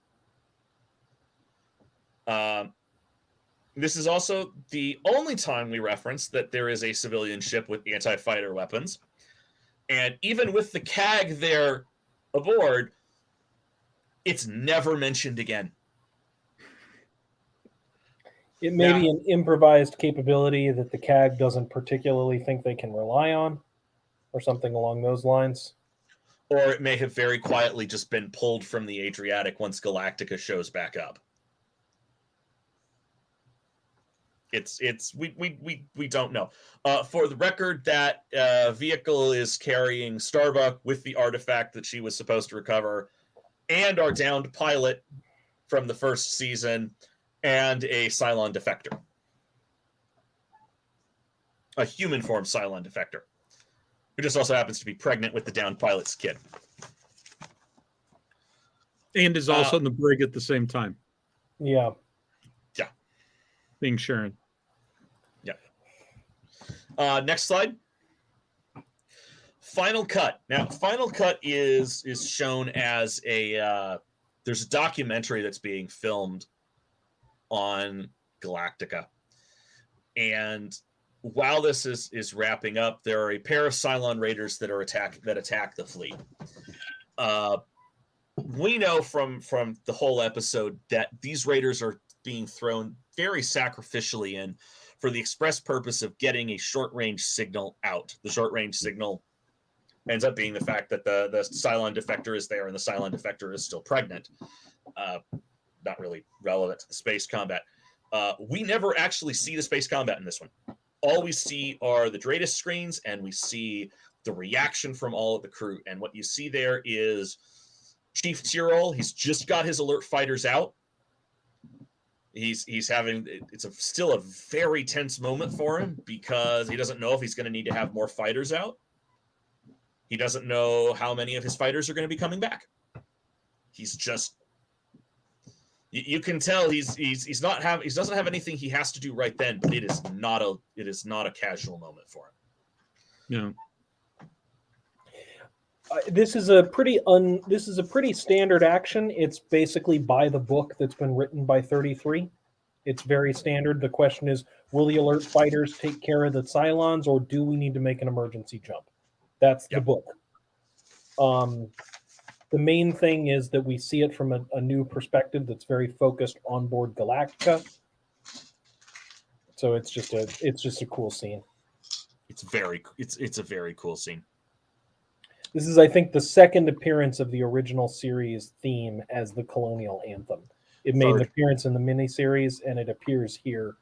This is also the only time we reference that there is a civilian ship with anti-fighter weapons. And even with the CAG there aboard, it's never mentioned again.
It may be an improvised capability that the CAG doesn't particularly think they can rely on, or something along those lines.
Or it may have very quietly just been pulled from the Adriatic once Galactica shows back up. We don't know. For the record, that vehicle is carrying Starbuck with the artifact that she was supposed to recover, and our downed pilot from the first season, and a Cylon defector. A human form Cylon defector, who just also happens to be pregnant with the downed pilot's kid.
And is also in the brig at the same time.
Yeah.
Yeah.
Being Sharon.
Yeah. Next slide. Final Cut. Now, Final Cut is shown as a there's a documentary that's being filmed on Galactica. And while this is wrapping up, there are a pair of Cylon Raiders that attack the fleet. We know from the whole episode that these Raiders are being thrown very sacrificially in for the express purpose of getting a short-range signal out. The short-range signal ends up being the fact that the Cylon defector is there and the Cylon defector is still pregnant. Not really relevant to the space combat. We never actually see the space combat in this one. All we see are the Dratus screens, and we see the reaction from all of the crew. And what you see there is Chief Tyrol. He's just got his alert fighters out. He's having, still a very tense moment for him because he doesn't know if he's going to need to have more fighters out. He doesn't know how many of his fighters are going to be coming back. He's just, you can tell he doesn't have anything he has to do right then, but it is not a casual moment for him.
Yeah.
This is a pretty standard action. It's basically by the book that's been written by 33. It's very standard. The question is, will the alert fighters take care of the Cylons, or do we need to make an emergency jump? That's the book. The main thing is that we see it from a new perspective that's very focused on board Galactica. So it's just a cool scene.
It's a very cool scene.
This is, I think, the second appearance of the original series theme as the Colonial anthem. It made an appearance in the miniseries, and it appears here.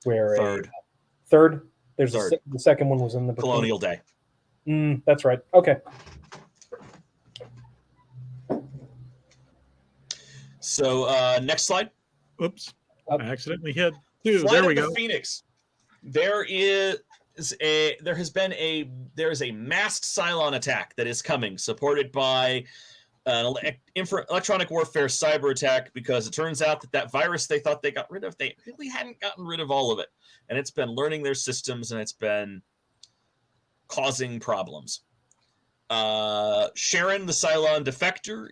Where third? There's the second one was in the
Colonial Day.
That's right. Okay.
So next slide.
Oops.
Up.
I accidentally hit 2.
Flight
There
of
we
the
go.
Phoenix. There is a masked Cylon attack that is coming, supported by an electronic warfare cyber attack, because it turns out that virus they thought they got rid of, they really hadn't gotten rid of all of it, and it's been learning their systems, and it's been causing problems. Sharon, the Cylon defector,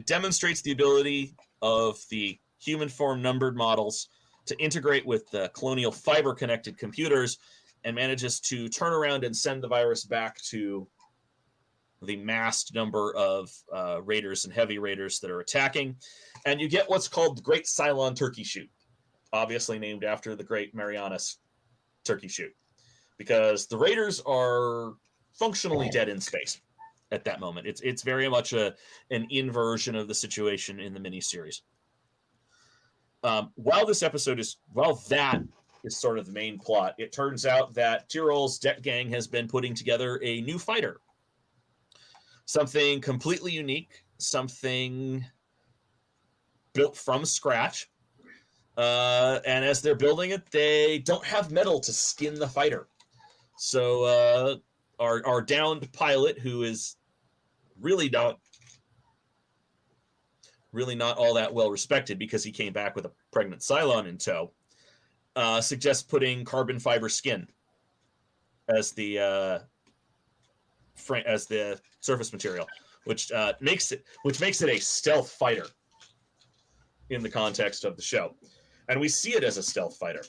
demonstrates the ability of the human form numbered models to integrate with the Colonial fiber connected computers, and manages to turn around and send the virus back to the massed number of raiders and heavy raiders that are attacking. And you get what's called the Great Cylon Turkey Shoot, obviously named after the Great Marianas Turkey Shoot, because the raiders are functionally dead in space at that moment. It's very much an inversion of the situation in the miniseries. While that is sort of the main plot, it turns out that Tyrol's deck gang has been putting together a new fighter. Something completely unique, something built from scratch. And as they're building it, they don't have metal to skin the fighter. So our downed pilot, who is really not all that well respected because he came back with a pregnant Cylon in tow, suggests putting carbon fiber skin as the surface material, which makes it a stealth fighter in the context of the show, and we see it as a stealth fighter.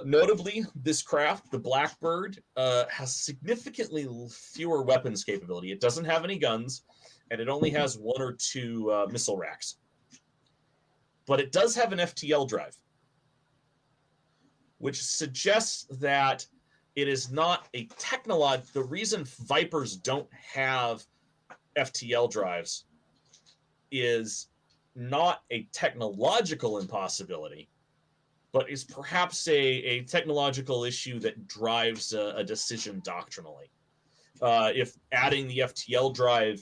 Notably, this craft, the Blackbird, has significantly fewer weapons capability. It doesn't have any guns, and it only has 1 or 2 missile racks. But it does have an FTL drive, which suggests that it is not a technology. The reason Vipers don't have FTL drives is not a technological impossibility, but is perhaps a technological issue that drives a decision doctrinally. If adding the FTL drive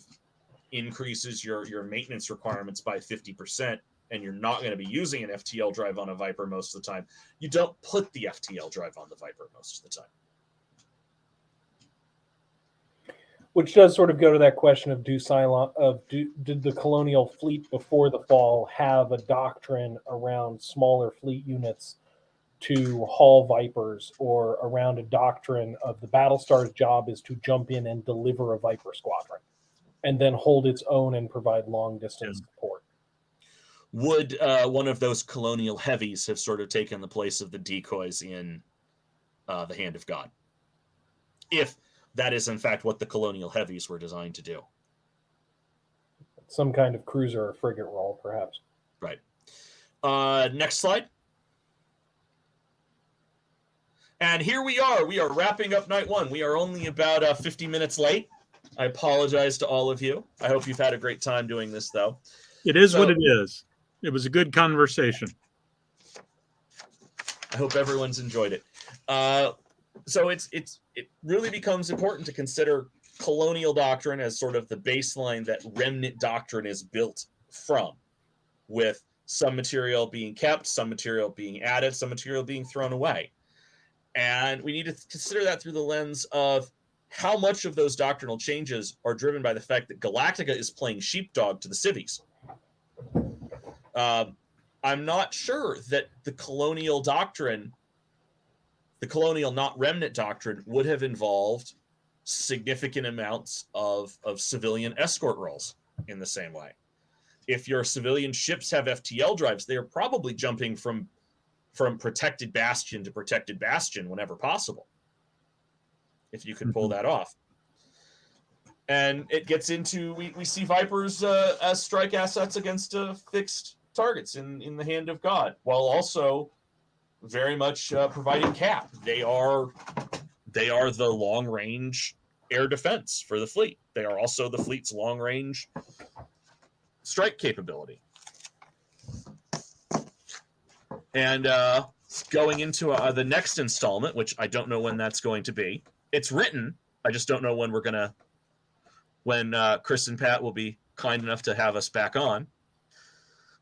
increases your maintenance requirements by 50%, and you're not going to be using an FTL drive on a Viper most of the time, you don't put the FTL drive on the Viper most of the time.
Which does sort of go to that question of did the Colonial fleet before the fall have a doctrine around smaller fleet units to haul Vipers, or around a doctrine of the Battlestar's job is to jump in and deliver a Viper squadron and then hold its own and provide long distance support?
Would one of those Colonial heavies have sort of taken the place of the decoys in the Hand of God, if that is in fact what the Colonial heavies were designed to do?
Some kind of cruiser or frigate role, perhaps.
Right. Next slide. And here we are. We are wrapping up night 1. We are only about 50 minutes late. I apologize to all of you. I hope you've had a great time doing this, though.
It is what it is. It was a good conversation.
I hope everyone's enjoyed it. So it really becomes important to consider Colonial doctrine as sort of the baseline that Remnant doctrine is built from, with some material being kept, some material being added, some material being thrown away. And we need to consider that through the lens of how much of those doctrinal changes are driven by the fact that Galactica is playing sheepdog to the civies. I'm not sure that the Colonial doctrine, the Colonial not Remnant doctrine, would have involved significant amounts of civilian escort roles in the same way. If your civilian ships have FTL drives, they are probably jumping from protected bastion to protected bastion whenever possible, if you could pull that off. And it gets into, we see Vipers as strike assets against fixed targets in the Hand of God, while also very much providing cap. They are the long-range air defense for the fleet. They are also the fleet's long-range strike capability. And going into the next installment, which I don't know when that's going to be. It's written. I just don't know when when Chris and Pat will be kind enough to have us back on.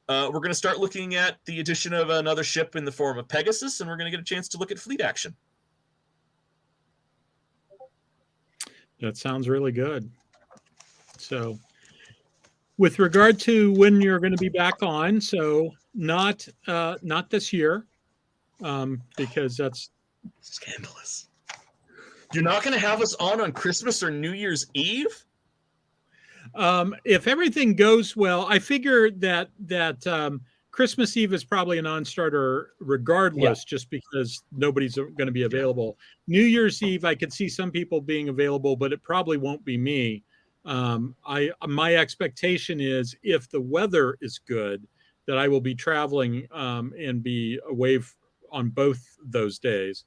we're going to start looking at the addition of another ship in the form of Pegasus, and we're going to get a chance to look at fleet action.
That sounds really good. So, with regard to when you're going to be back on, so not this year, because that's
Scandalous. You're not going to have us on Christmas or New Year's Eve?
If everything goes well, I figure that Christmas Eve is probably a non-starter regardless, just because nobody's going to be available. New Year's Eve, I could see some people being available, but it probably won't be me. My expectation is, if the weather is good, that I will be traveling and be away on both those days.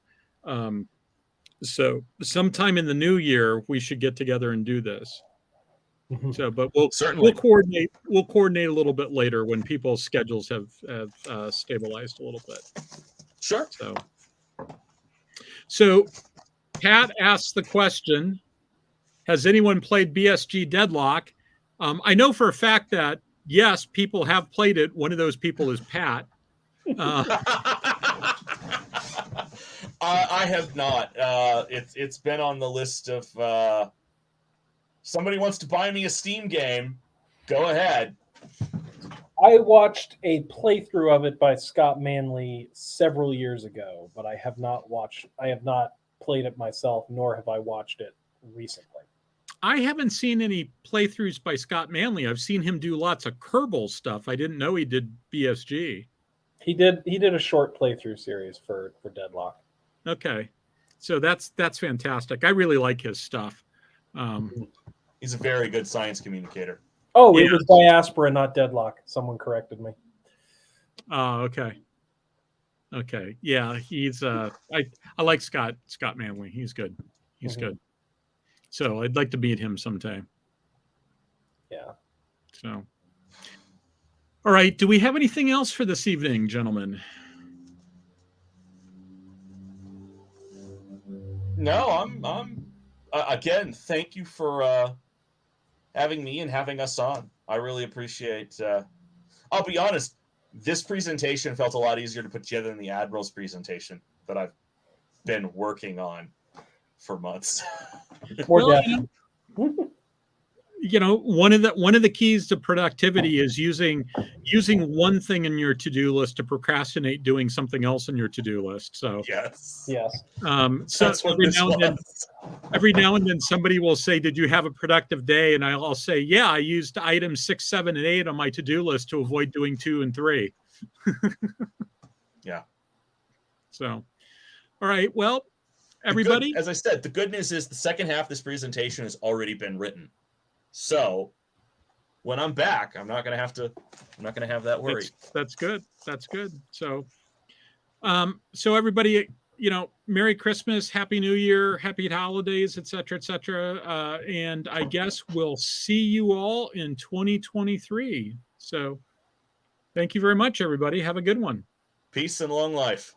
So sometime in the new year, we should get together and do this. So, but we'll coordinate. We'll coordinate a little bit later when people's schedules have stabilized a little bit.
Sure.
So Pat asks the question: has anyone played BSG Deadlock? I know for a fact that yes, people have played it. One of those people is Pat.
I have not. It's been on the list of. Somebody wants to buy me a Steam game, go ahead.
I watched a playthrough of it by Scott Manley several years ago, but I have not played it myself, nor have I watched it recently.
I haven't seen any playthroughs by Scott Manley. I've seen him do lots of Kerbal stuff. I didn't know he did BSG.
He did a short playthrough series for Deadlock.
Okay. So that's fantastic. I really like his stuff.
He's a very good science communicator.
Oh, yeah. It was Diaspora, not Deadlock. Someone corrected me.
Oh, okay. Okay. Yeah, he's I like Scott Manley. He's good. He's good. So I'd like to meet him sometime.
Yeah.
So all right. Do we have anything else for this evening, gentlemen?
No, I'm again, thank you for having me and having us on. I really appreciate. I'll be honest, this presentation felt a lot easier to put together than the Admiral's presentation that I've been working on for months.
You know, one of the keys to productivity is using one thing in your to-do list to procrastinate doing something else in your to-do list. So
yes.
So every now and then somebody will say, "Did you have a productive day?" And I'll say, "Yeah, I used items 6, 7, and 8 on my to-do list to avoid doing 2 and 3."
Yeah.
So, all right. Well, everybody.
As I said, the good news is the second half of this presentation has already been written. So when I'm back, I'm not going to have that worry.
That's good. That's good. So, so everybody, you know, Merry Christmas, Happy New Year, Happy Holidays, et cetera, and I guess we'll see you all in 2023. So thank you very much, everybody. Have a good one.
Peace and long life.